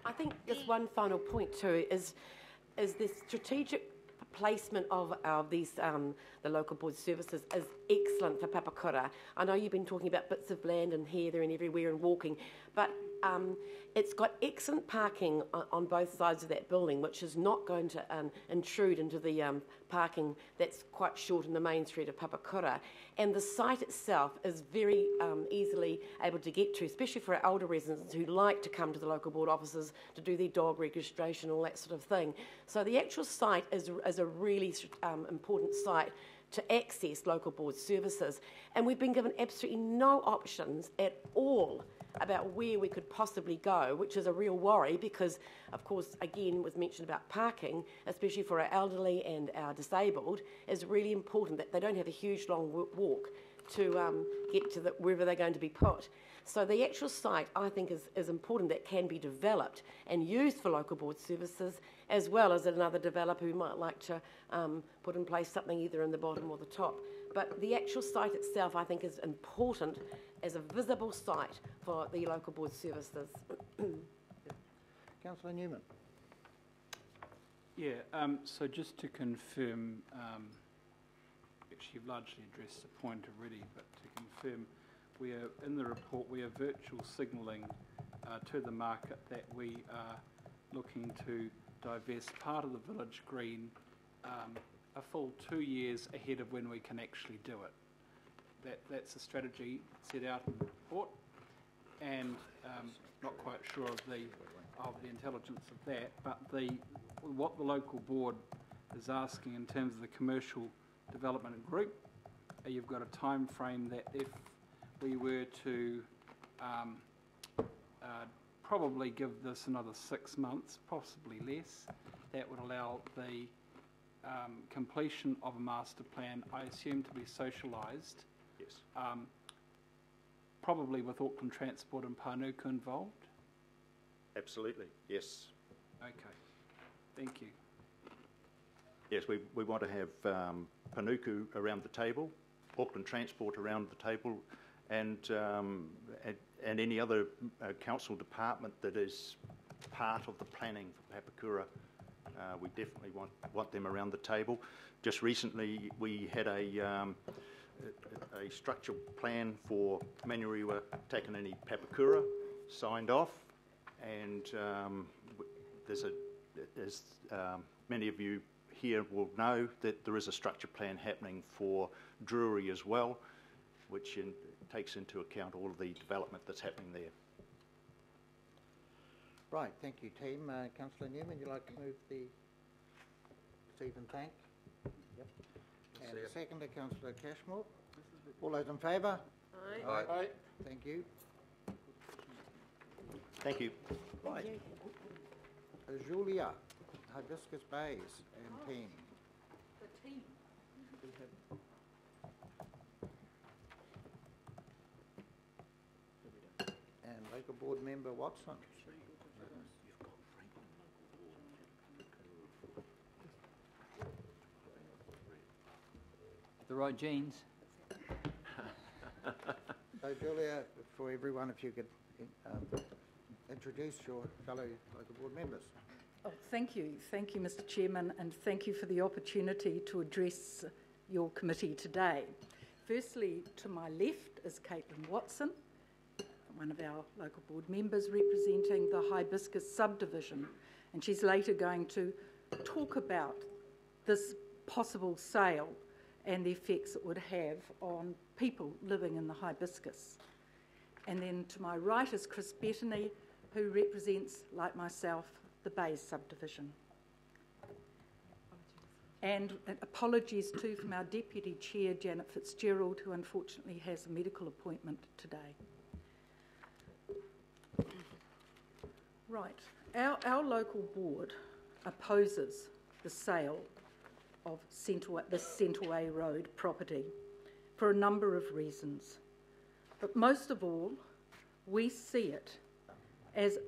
I think just one final point too is the strategic placement of the local board services is excellent for Papakura. I know you've been talking about bits of land and here, there and everywhere and walking, but it's got excellent parking on both sides of that building, which is not going to intrude into the parking that's quite short in the main street of Papakura. And the site itself is very easily able to get to, especially for our older residents who like to come to the local board offices to do their dog registration, all that sort of thing. So the actual site is a really important site to access local board services. And we've been given absolutely no options at all about where we could possibly go, which is a real worry because, of course, again, was mentioned about parking, especially for our elderly and our disabled, is really important that they don't have a huge long walk to get to wherever they're going to be put. So the actual site, I think, is important that can be developed and used for local board services, as well as another developer who might like to put in place something either in the bottom or the top. But the actual site itself, I think, is important as a visible site for the local board services. Councillor Newman. Yeah, so just to confirm, actually you've largely addressed the point already, but to confirm, we are, in the report, we are virtual signalling to the market that we are looking to divest part of the village green a full 2 years ahead of when we can actually do it. That's a strategy set out in the report, and not quite sure of the intelligence of that, but what the local board is asking in terms of the commercial development group, you've got a time frame that if we were to probably give this another 6 months, possibly less, that would allow the completion of a master plan, I assume, to be socialised. Yes. Probably with Auckland Transport and Panuku involved. Absolutely, yes. Okay, thank you. Yes, we want to have Panuku around the table, Auckland Transport around the table, and any other council department that is part of the planning for Papakura. We definitely want them around the table. Just recently, we had a structural plan for Manurewa, Takanini, Papakura signed off, and as many of you here will know, that there is a structure plan happening for Drury as well, which takes into account all of the development that's happening there. Right, thank you, team. Councillor Newman, you'd like to move the Stephen Tank? Yep. And the seconder, Councillor Cashmore. All those in favour? Aye. Aye. Thank you. Thank you. Right. Julia, Hibiscus Bays and team. The team. And local board member Watson. The right genes. So Julia, for everyone, if you could introduce your fellow local board members. Oh, thank you, Mr. Chairman, and thank you for the opportunity to address your committee today. Firstly, to my left is Caitlin Watson, one of our local board members representing the Hibiscus subdivision, and she's later going to talk about this possible sale and the effects it would have on people living in the Hibiscus. And then to my right is Chris Bettany, who represents, like myself, the Bays subdivision. And apologies too from our Deputy Chair, Janet Fitzgerald, who unfortunately has a medical appointment today. Right, our local board opposes the sale of this Centreway Road property for a number of reasons. But most of all, we see it as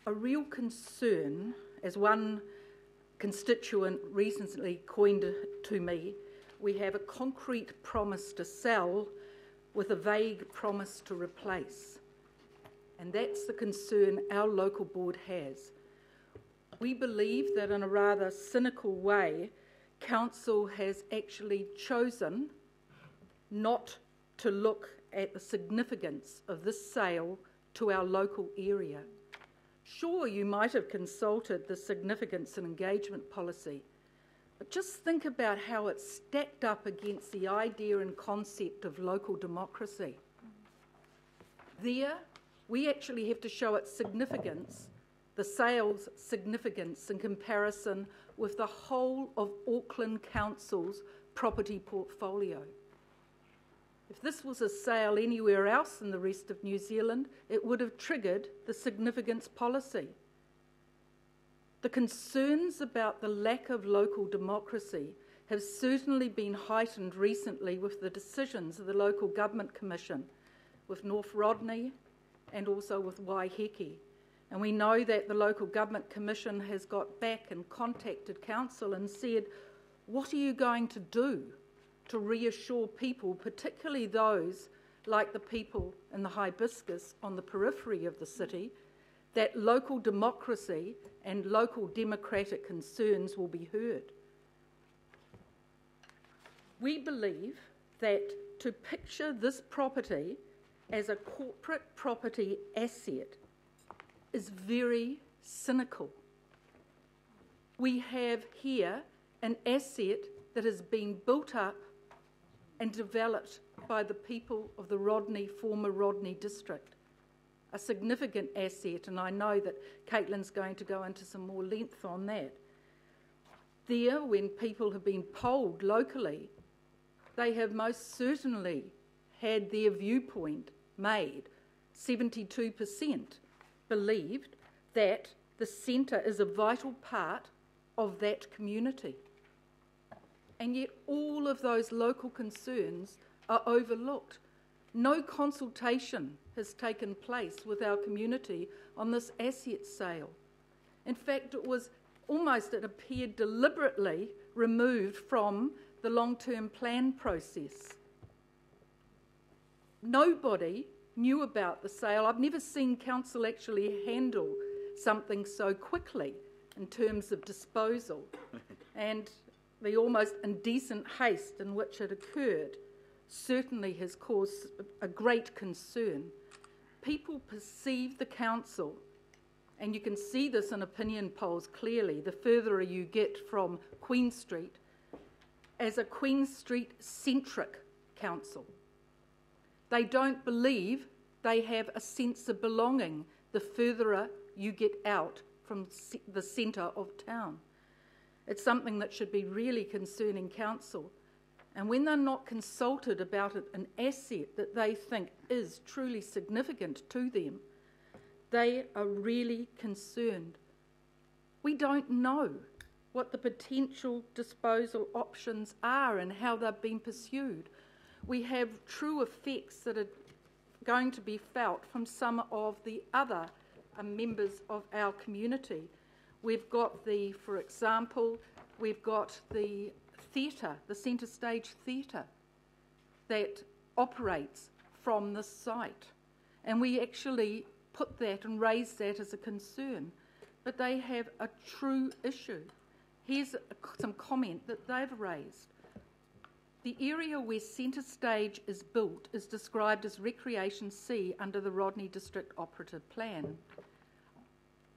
a real concern, as one constituent recently coined to me, we have a concrete promise to sell with a vague promise to replace. And that's the concern our local board has. We believe that in a rather cynical way, Council has actually chosen not to look at the significance of this sale to our local area. Sure, you might have consulted the significance and engagement policy, but just think about how it's stacked up against the idea and concept of local democracy. There, we actually have to show its significance, the sale's significance in comparison with the whole of Auckland Council's property portfolio. If this was a sale anywhere else in the rest of New Zealand, it would have triggered the significance policy. The concerns about the lack of local democracy have certainly been heightened recently with the decisions of the Local Government Commission, with North Rodney and also with Waiheke. And we know that the Local Government Commission has got back and contacted Council and said, what are you going to do to reassure people, particularly those like the people in the Hibiscus on the periphery of the city, that local democracy and local democratic concerns will be heard? We believe that to picture this property as a corporate property asset is very cynical. We have here an asset that has been built up and developed by the people of the former Rodney district. A significant asset, and I know that Caitlin's going to go into some more length on that. There, when people have been polled locally, they have most certainly had their viewpoint made. 72% believed that the centre is a vital part of that community. And yet all of those local concerns are overlooked. No consultation has taken place with our community on this asset sale. In fact, it appeared deliberately removed from the long-term plan process. Nobody knew about the sale. I've never seen Council actually handle something so quickly in terms of disposal. And the almost indecent haste in which it occurred certainly has caused a great concern. People perceive the Council, and you can see this in opinion polls clearly, the further you get from Queen Street, as a Queen Street-centric council. They don't believe they have a sense of belonging the further you get out from the centre of town. It's something that should be really concerning council. And when they're not consulted about an asset that they think is truly significant to them, they are really concerned. We don't know what the potential disposal options are and how they've been pursued. We have true effects that are going to be felt from some of the other members of our community. We've got for example, we've got the theatre, the centre stage theatre that operates from the site. And we actually put that and raise that as a concern. But they have a true issue. Here's some comment that they've raised. The area where centre stage is built is described as Recreation C under the Rodney District Operative Plan.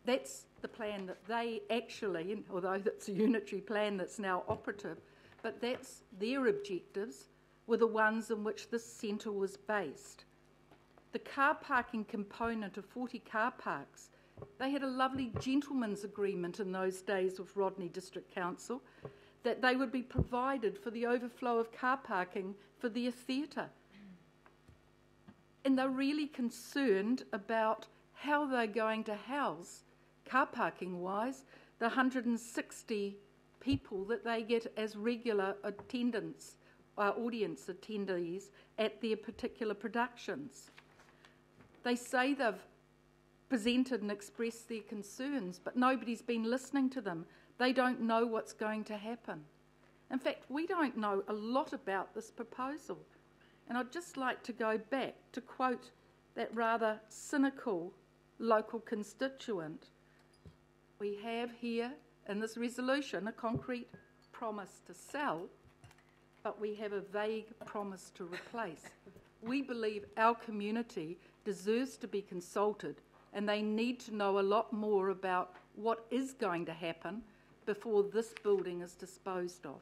That's the plan that they actually, although that's a unitary plan that's now operative, but that's their objectives were the ones in which this centre was based. The car parking component of 40 car parks, they had a lovely gentleman's agreement in those days with Rodney District Council that they would be provided for the overflow of car parking for their theatre. And they're really concerned about how they're going to house, car parking wise, the 160 people that they get as regular attendance, audience attendees at their particular productions. They say they've presented and expressed their concerns, but nobody's been listening to them. They don't know what's going to happen. In fact, we don't know a lot about this proposal. And I'd just like to go back to quote that rather cynical local constituent. We have here in this resolution a concrete promise to sell, but we have a vague promise to replace. We believe our community deserves to be consulted, and they need to know a lot more about what is going to happen before this building is disposed of.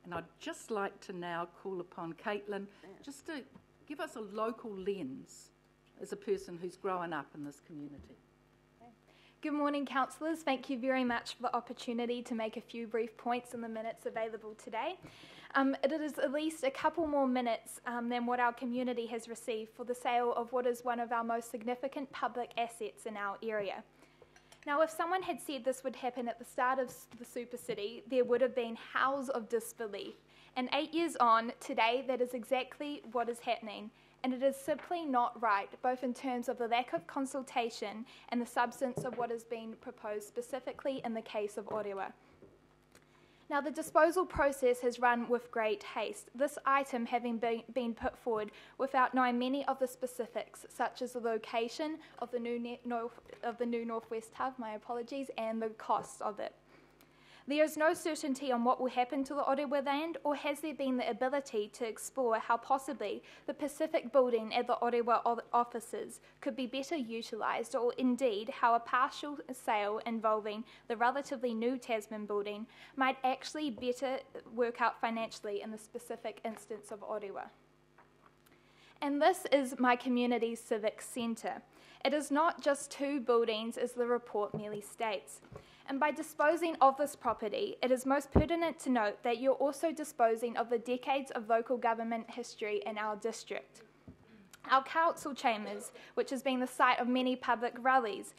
And I'd just like to now call upon Caitlin just to give us a local lens as a person who's grown up in this community. Good morning, councillors. Thank you very much for the opportunity to make a few brief points in the minutes available today. It is at least a couple more minutes than what our community has received for the sale of what is one of our most significant public assets in our area. Now, if someone had said this would happen at the start of the Super City, there would have been howls of disbelief. And 8 years on, today, that is exactly what is happening. And it is simply not right, both in terms of the lack of consultation and the substance of what is being proposed, specifically in the case of Orewa. Now, the disposal process has run with great haste, this item having been put forward without knowing many of the specifics, such as the location of the new Northwest Hub, my apologies, and the costs of it. There is no certainty on what will happen to the Orewa land, or has there been the ability to explore how possibly the Pacific building at the Orewa offices could be better utilised, or indeed how a partial sale involving the relatively new Tasman building might actually better work out financially in the specific instance of Orewa. And this is my community's civic centre. It is not just 2 buildings, as the report merely states. And by disposing of this property, it is most pertinent to note that you're also disposing of the decades of local government history in our district. Our council chambers, which has been the site of many public rallies,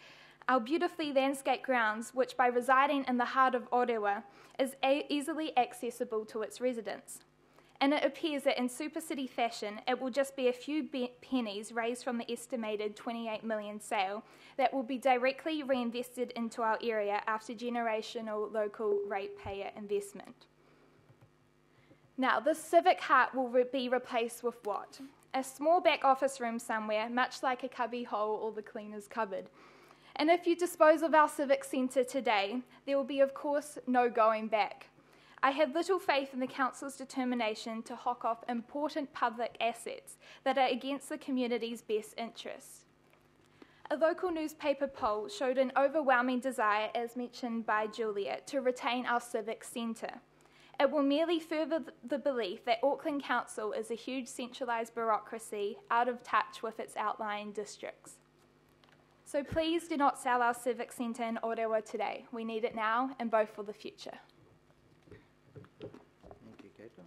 our beautifully landscaped grounds, which by residing in the heart of Orewa, is easily accessible to its residents. And it appears that in Super City fashion, it will just be a few pennies raised from the estimated 28 million sale that will be directly reinvested into our area after generational local ratepayer investment. Now, this civic heart will be replaced with what? A small back office room somewhere, much like a cubby hole or the cleaner's cupboard. And if you dispose of our civic centre today, there will be, of course, no going back. I have little faith in the council's determination to hock off important public assets that are against the community's best interests. A local newspaper poll showed an overwhelming desire, as mentioned by Julia, to retain our civic centre. It will merely further the belief that Auckland Council is a huge centralised bureaucracy out of touch with its outlying districts. So please do not sell our civic centre in Orewa today. We need it now and both for the future. Thank you, Caitlin.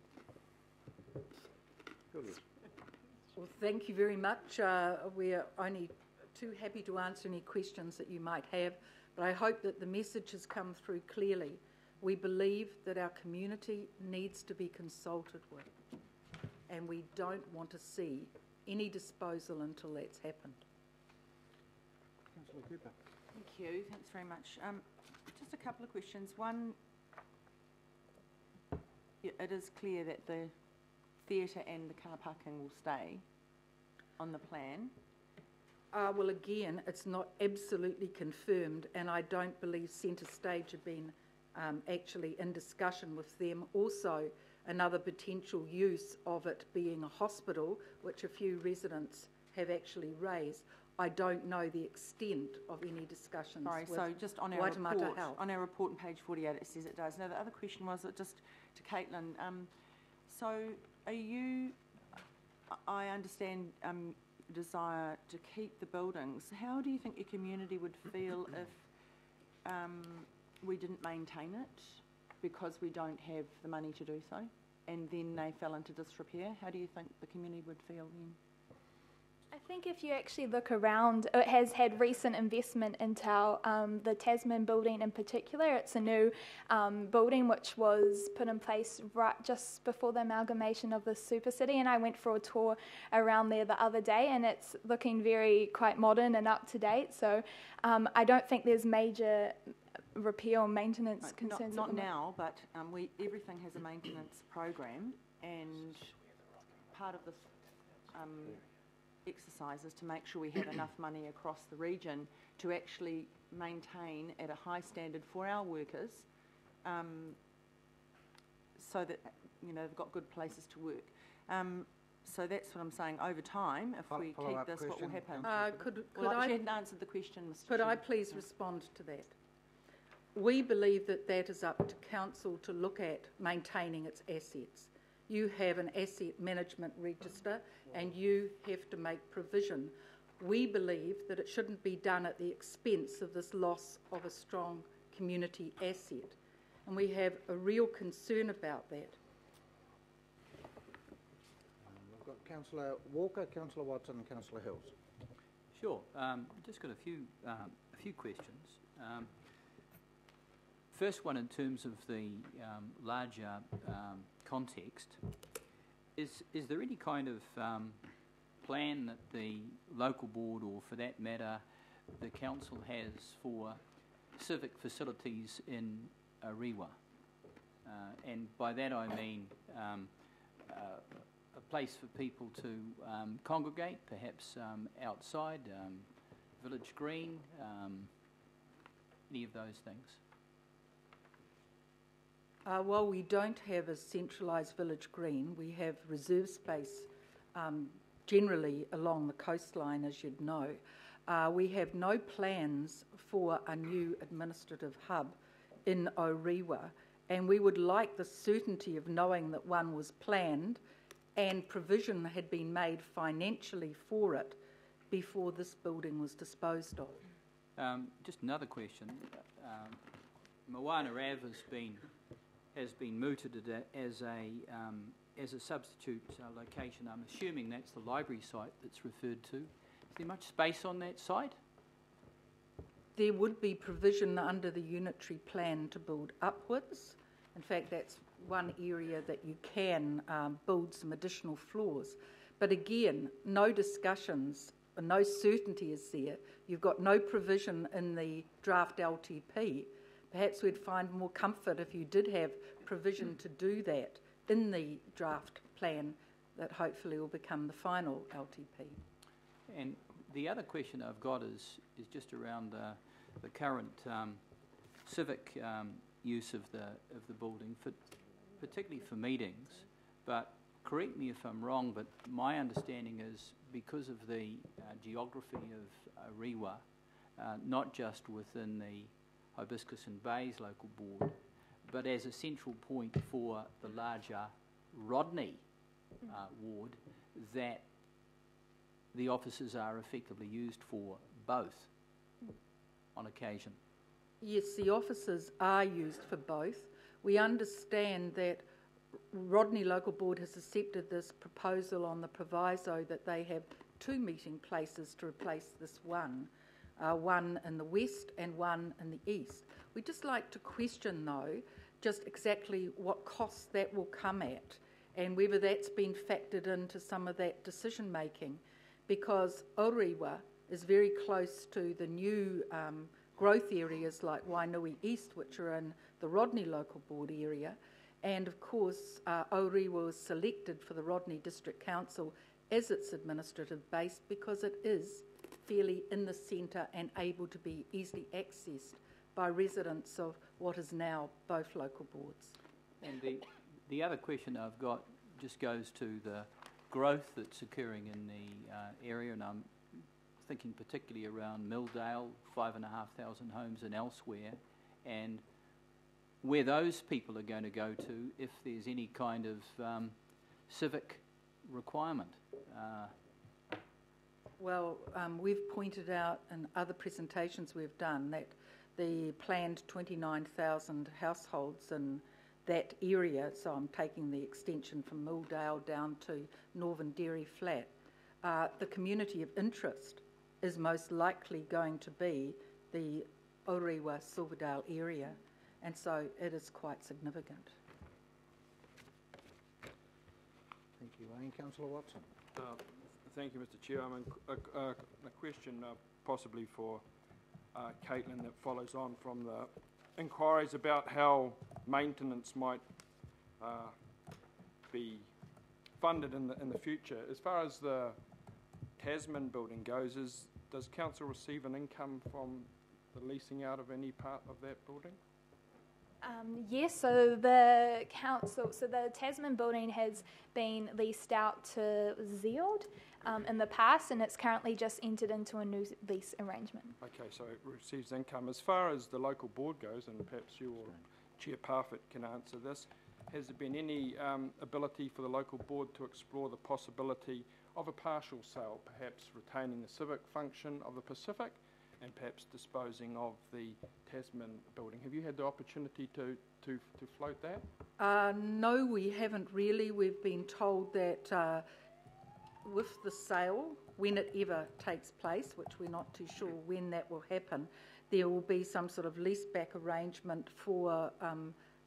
Julius. Well, thank you very much. We're only too happy to answer any questions that you might have, but I hope that the message has come through clearly. We believe that our community needs to be consulted with, and we don't want to see any disposal until that's happened. Councillor Cooper. Thank you. Thanks very much. Just a couple of questions. One, it is clear that the theatre and the car parking will stay on the plan. Well, again, it's not absolutely confirmed, and I don't believe Centre Stage have been actually in discussion with them. Also, another potential use of it being a hospital, which a few residents have actually raised. I don't know the extent of any discussions. Sorry, with so just on our Waitemata report, Health. on our report on page 48, it says it does. Now, the other question was just to Caitlin. So, are you? I understand desire to keep the buildings. How do you think your community would feel if we didn't maintain it because we don't have the money to do so, and then they fell into disrepair? How do you think the community would feel then? I think if you actually look around, it has had recent investment into our, the Tasman building in particular. It's a new building which was put in place right just before the amalgamation of the Super City, and I went for a tour around there the other day, and it's looking quite modern and up to date. So I don't think there's major repair or maintenance concerns. Not now, but everything has a maintenance program, and part of this exercise is to make sure we have enough money across the region to actually maintain at a high standard for our workers, so that they've got good places to work. So that's what I'm saying. Over time, if we keep this, what will happen? I hadn't answered the question, Mr. Could I Chair. please respond to that? We believe that is up to council to look at maintaining its assets. You have an asset management register and you have to make provision. We believe that it shouldn't be done at the expense of this loss of a strong community asset, and we have a real concern about that. We've got Councillor Walker, Councillor Watson and Councillor Hills. Sure. Just got a few questions. First one, in terms of the larger context, is there any kind of plan that the local board, or for that matter the council, has for civic facilities in Orewa? And by that I mean a place for people to congregate, perhaps outside, village green, any of those things? While we don't have a centralised village green, we have reserve space generally along the coastline, as you'd know. We have no plans for a new administrative hub in Orewa, and we would like the certainty of knowing that one was planned and provision had been made financially for it before this building was disposed of. Just another question. Moana Ave has been mooted as a substitute location. I'm assuming that's the library site that's referred to. Is there much space on that site? There would be provision under the unitary plan to build upwards. In fact, that's one area that you can build some additional floors. But again, no discussions, no certainty is there. You've got no provision in the draft LTP. Perhaps we'd find more comfort if you did have provision to do that in the draft plan that hopefully will become the final LTP. And the other question I've got is just around the current civic use of the building, particularly for meetings. But correct me if I'm wrong, but my understanding is because of the geography of Orewa, not just within the Hibiscus and Bays local board, but as a central point for the larger Rodney ward, that the offices are effectively used for both. on occasion? Yes, the offices are used for both. We understand that Rodney Local Board has accepted this proposal on the proviso that they have 2 meeting places to replace this one in the west and one in the east. We'd just like to question, though, just exactly what costs that will come at and whether that's been factored into some of that decision making, because Orewa is very close to the new growth areas like Wainui East, which are in the Rodney Local Board area, and of course Orewa was selected for the Rodney District Council as its administrative base because it is fairly in the centre and able to be easily accessed by residents of what is now both local boards. And the other question I've got just goes to the growth that's occurring in the area, and I'm thinking particularly around Milldale, 5,500 homes and elsewhere, and where those people are going to go to if there's any kind of civic requirement. Well, we've pointed out in other presentations we've done that the planned 29,000 households in that area, so I'm taking the extension from Milldale down to Northern Dairy Flat, the community of interest is most likely going to be the Orewa Silverdale area, and so it is quite significant. Thank you, Wayne. Councillor Watson. Thank you, Mr. Chair. A question possibly for Caitlin that follows on from the inquiries about how maintenance might be funded in the future. As far as the Tasman building goes, does council receive an income from the leasing out of any part of that building? Yes, so the Tasman building has been leased out to Zeald in the past, and it's currently just entered into a new lease arrangement. Okay, so it receives income. As far as the local board goes, and perhaps you or Chair Parfitt can answer this, has there been any ability for the local board to explore the possibility of a partial sale, perhaps retaining the civic function of the Pacific and perhaps disposing of the Tasman building? Have you had the opportunity to float that? No, we haven't really. We've been told that with the sale, when it ever takes place, which we're not too sure when that will happen, there will be some sort of leaseback arrangement for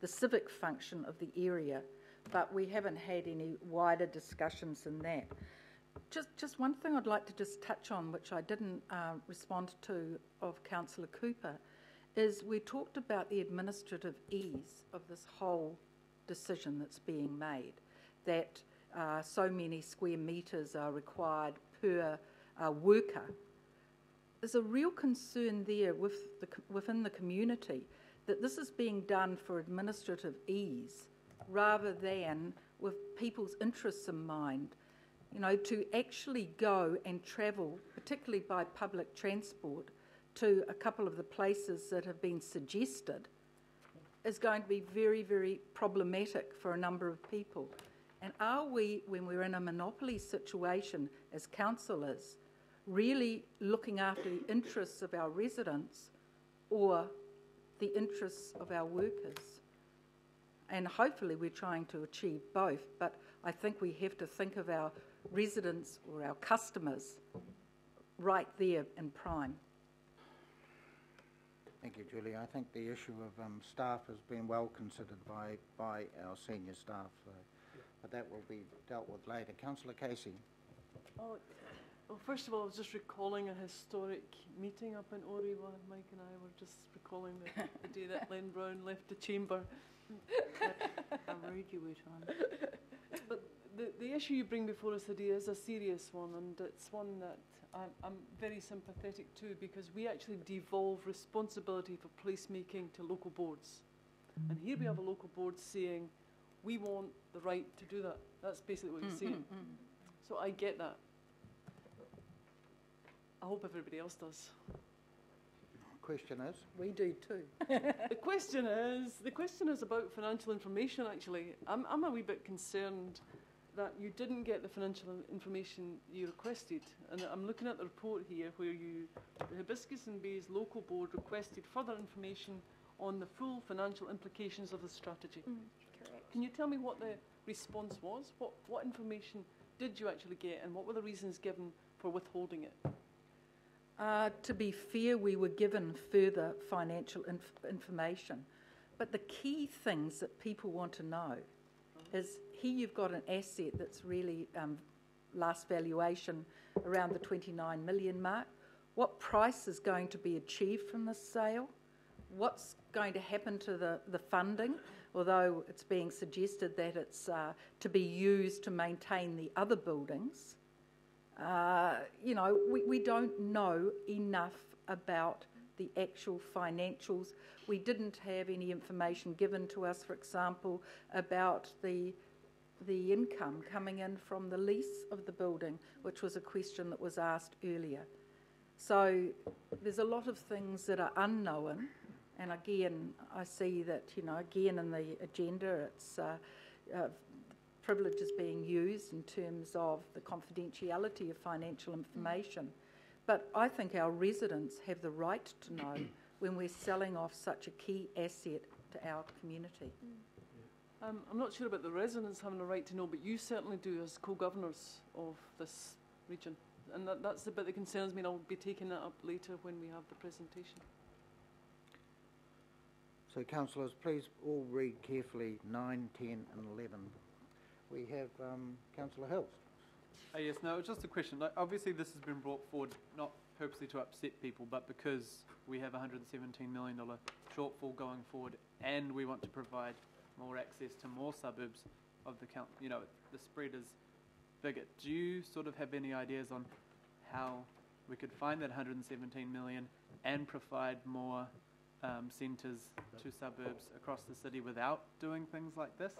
the civic function of the area, but we haven't had any wider discussions in that. Just one thing I'd like to just touch on, which I didn't respond to of Councillor Cooper, is we talked about the administrative ease of this whole decision that's being made, that so many square metres are required per worker. There's a real concern there within the community that this is being done for administrative ease rather than with people's interests in mind. You know, to actually go and travel, particularly by public transport, to a couple of the places that have been suggested is going to be very, very problematic for a number of people. And are we, when we're in a monopoly situation as councillors, really looking after the interests of our residents or the interests of our workers? And hopefully we're trying to achieve both, but I think we have to think of our residents or our customers right there in prime. Thank you, Julie. I think the issue of staff has been well considered by our senior staff, but that will be dealt with later. Councillor Casey. Oh, well, first of all, I was just recalling a historic meeting up in Orewa. Mike and I were just recalling the day that Len Brown left the chamber. How rude you were, Tom. But the issue you bring before us today is a serious one, and it's one that I'm very sympathetic to, because we actually devolve responsibility for placemaking to local boards. And here we have a local board saying, we want the right to do that. That's basically what he's saying. So I get that. I hope everybody else does. Question is? We do too. The question is about financial information, actually. I'm a wee bit concerned that you didn't get the financial information you requested. And I'm looking at the report here where the Hibiscus and Bays Local Board requested further information on the full financial implications of the strategy. Correct. Can you tell me what the response was? What information did you actually get, and what were the reasons given for withholding it? To be fair, we were given further financial information. But the key things that people want to know is here you've got an asset that's really last valuation around the 29 million mark. What price is going to be achieved from this sale? What's going to happen to the funding? Although it's being suggested that it's to be used to maintain the other buildings. We don't know enough about the actual financials. We didn't have any information given to us, for example, about the income coming in from the lease of the building, which was a question that was asked earlier. So there's a lot of things that are unknown, and again, I see that, again in the agenda, it's privileges being used in terms of the confidentiality of financial information. But I think our residents have the right to know when we're selling off such a key asset to our community. I'm not sure about the residents having a right to know, but you certainly do as co-governors of this region. And that's the bit that concerns me, and I'll be taking that up later when we have the presentation. So, councillors, please all read carefully 9, 10 and 11. We have Councillor Hills. Yes, no, it's just a question. Like, obviously, this has been brought forward not purposely to upset people, but because we have a $117 million shortfall going forward, and we want to provide more access to more suburbs of the county. The spread is bigger. Do you sort of have any ideas on how we could find that 117 million and provide more centres to suburbs across the city without doing things like this?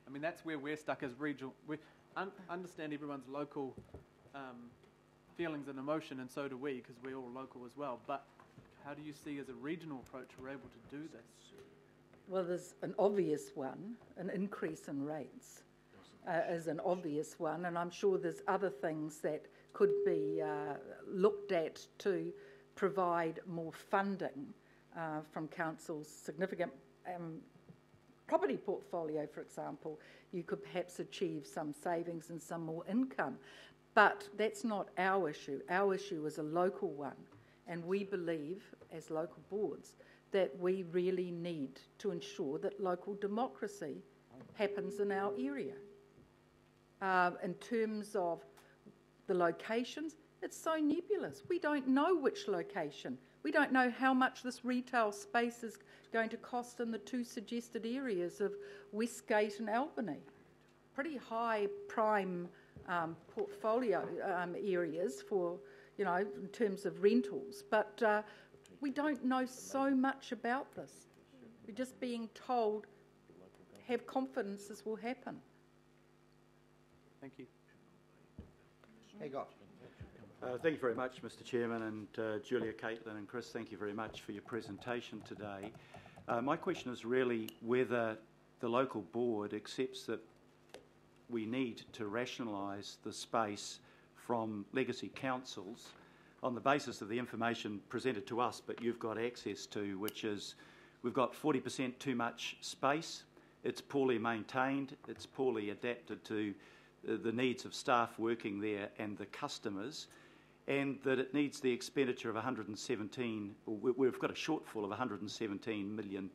I mean, that's where we're stuck as regional. We understand everyone's local feelings and emotion, and so do we, because we're all local as well. But how do you see as a regional approach we're able to do this? Well, there's an obvious one, an increase in rates is an obvious one, and I'm sure there's other things that could be looked at to provide more funding from council's significant property portfolio, for example. You could perhaps achieve some savings and some more income. But that's not our issue. Our issue is a local one, and we believe, as local boards, that we really need to ensure that local democracy happens in our area. In terms of the locations, it's so nebulous. We don't know which location. We don't know how much this retail space is going to cost in the two suggested areas of Westgate and Albany. Pretty high prime portfolio areas for, in terms of rentals. But we don't know so much about this. We're just being told, have confidence this will happen. Thank you. Hey, God. Thank you very much, Mr. Chairman, and Julia, Caitlin and Chris, thank you very much for your presentation today. My question is really whether the local board accepts that we need to rationalise the space from legacy councils on the basis of the information presented to us but you've got access to, which is we've got 40% too much space, it's poorly maintained, it's poorly adapted to the needs of staff working there and the customers, and that it needs the expenditure of we've got a shortfall of $117 million.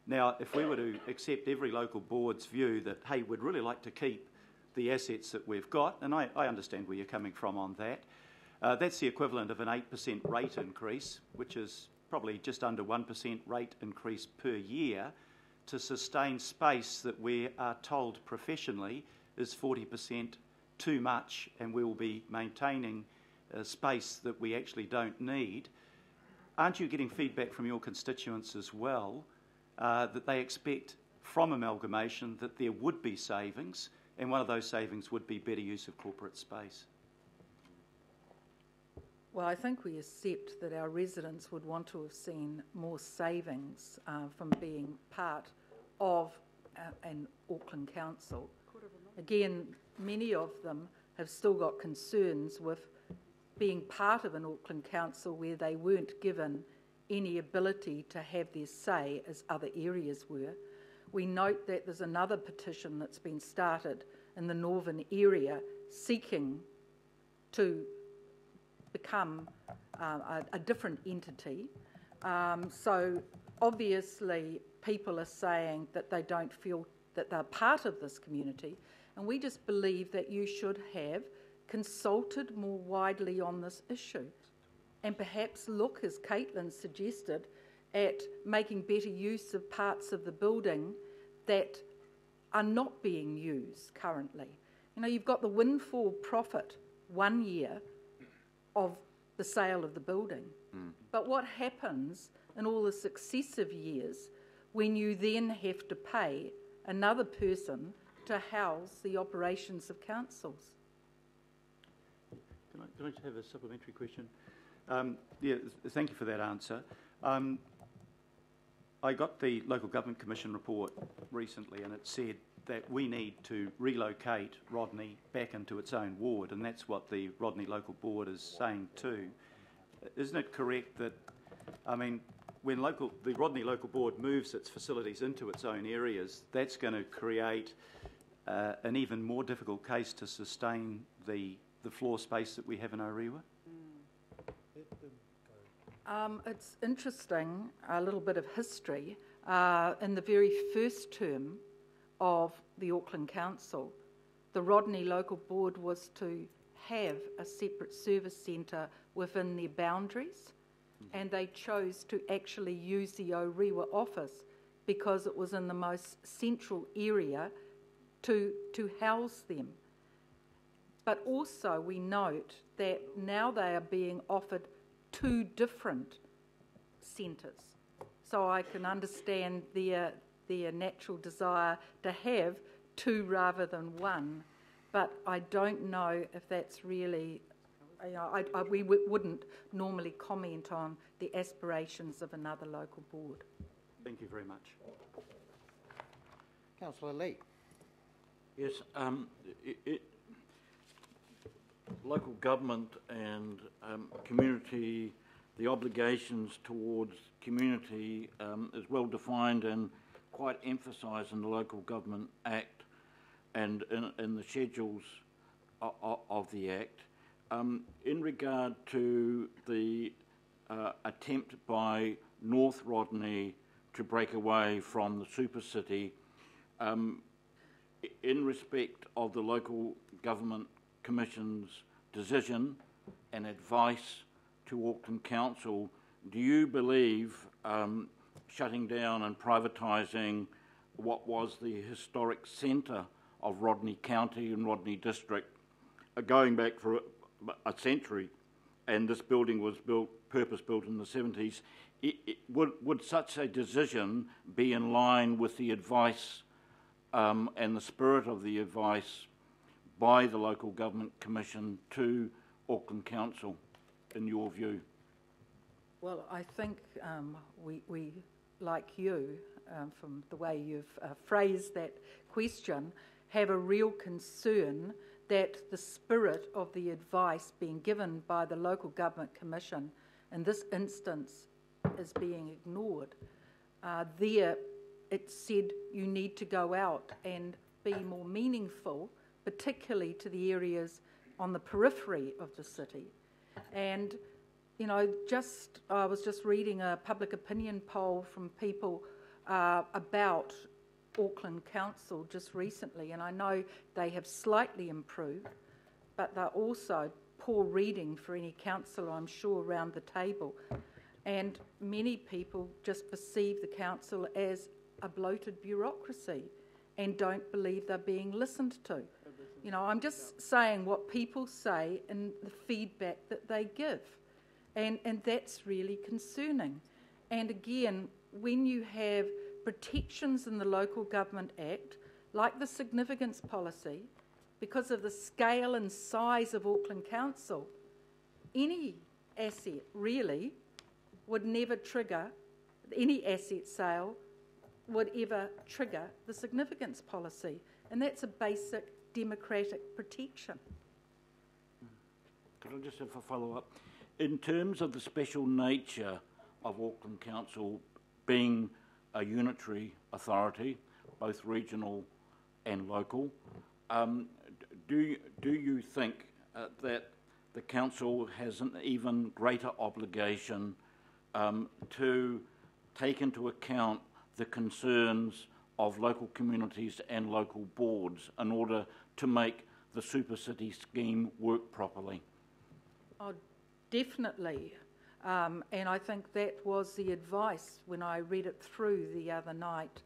Now, if we were to accept every local board's view that, hey, we'd really like to keep the assets that we've got, and I understand where you're coming from on that, that's the equivalent of an 8% rate increase, which is probably just under 1% rate increase per year to sustain space that we are told professionally is 40% too much, and we will be maintaining space that we actually don't need. Aren't you getting feedback from your constituents as well that they expect from amalgamation that there would be savings, and one of those savings would be better use of corporate space? Well, I think we accept that our residents would want to have seen more savings from being part of an Auckland Council. Again, many of them have still got concerns with being part of an Auckland Council where they weren't given any ability to have their say as other areas were. We note that there's another petition that's been started in the northern area seeking to become a different entity. So obviously people are saying that they don't feel that they're part of this community, and we just believe that you should have consulted more widely on this issue and perhaps look, as Caitlin suggested, at making better use of parts of the building that are not being used currently. You know, you've got the windfall profit 1 year of the sale of the building. But what happens in all the successive years when you then have to pay another person to house the operations of councils? Can I just have a supplementary question? Thank you for that answer. I got the Local Government Commission report recently, and it said that we need to relocate Rodney back into its own ward, and that's what the Rodney Local Board is saying too. Isn't it correct that, I mean, when the Rodney Local Board moves its facilities into its own areas, that's going to create an even more difficult case to sustain the floor space that we have in Orewa? It's interesting, a little bit of history. In the very first term of the Auckland Council, the Rodney Local Board was to have a separate service centre within their boundaries, and they chose to actually use the Orewa office because it was in the most central area to house them. But also we note that now they are being offered 2 different centres. So I can understand their natural desire to have 2 rather than 1, but I don't know if that's really, you know, we wouldn't normally comment on the aspirations of another local board. Thank you very much. Councillor Lee. Yes, local government and community, the obligations towards community is well defined and quite emphasised in the Local Government Act and in the schedules of the Act. In regard to the attempt by North Rodney to break away from the super city, in respect of the Local Government Commission's decision and advice to Auckland Council, do you believe shutting down and privatising what was the historic centre of Rodney County and Rodney District, going back for a century, and this building was purpose-built in the 70s, would such a decision be in line with the advice and the spirit of the advice by the Local Government Commission to Auckland Council, in your view? Well, I think we like you, from the way you've phrased that question, have a real concern that the spirit of the advice being given by the Local Government Commission in this instance is being ignored. There it said you need to go out and be more meaningful, particularly to the areas on the periphery of the city. And, you know, I was just reading a public opinion poll from people about Auckland Council just recently, and I know they have slightly improved, but they're also poor reading for any councillor, I'm sure, around the table. And many people just perceive the council as a bloated bureaucracy and don't believe they're being listened to. You know, I'm just saying what people say and the feedback that they give. And that's really concerning. And again, when you have protections in the Local Government Act, like the significance policy, because of the scale and size of Auckland Council, any asset really would never trigger, any asset sale would ever trigger the significance policy. And that's a basic democratic protection. Could I just have a follow-up? In terms of the special nature of Auckland Council being a unitary authority, both regional and local, do you think that the council has an even greater obligation to take into account the concerns of local communities and local boards in order to make the Super City scheme work properly? Oh, definitely. And I think that was the advice when I read it through the other night,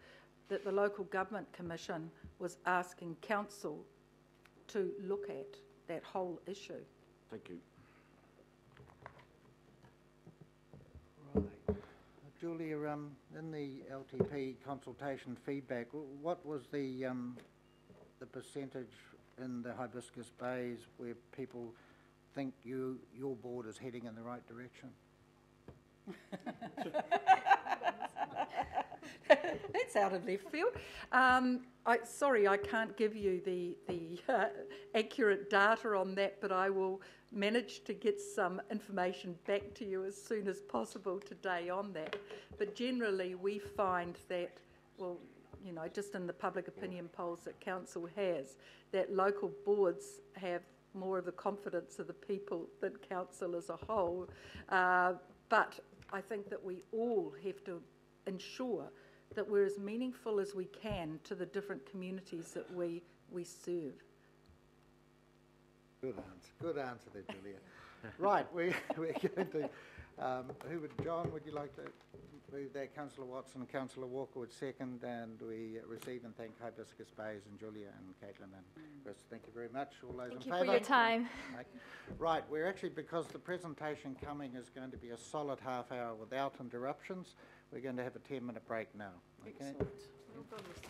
that the Local Government Commission was asking council to look at that whole issue. Thank you. Right. Julia, in the LTP consultation feedback, what was the percentage in the Hibiscus Bays where people think your board is heading in the right direction? That's out of left field. Sorry, I can't give you the accurate data on that, but I will manage to get some information back to you as soon as possible today on that. But generally, we find that, well, you know, just in the public opinion polls that council has, that local boards have more of the confidence of the people than council as a whole. But I think that we all have to ensure that we're as meaningful as we can to the different communities that we serve. Good answer there, Julia. Right, we're going to, John, would you like to move that? Councillor Watson, Councillor Walker would second, and we receive and thank Hibiscus Bays and Julia and Caitlin and Chris. Thank you very much. All those in favour? Thank you for your time. Right, we're actually, because the presentation coming is going to be a solid half hour without interruptions, we're going to have a 10-minute break now. Okay? Excellent. Well done, Mr.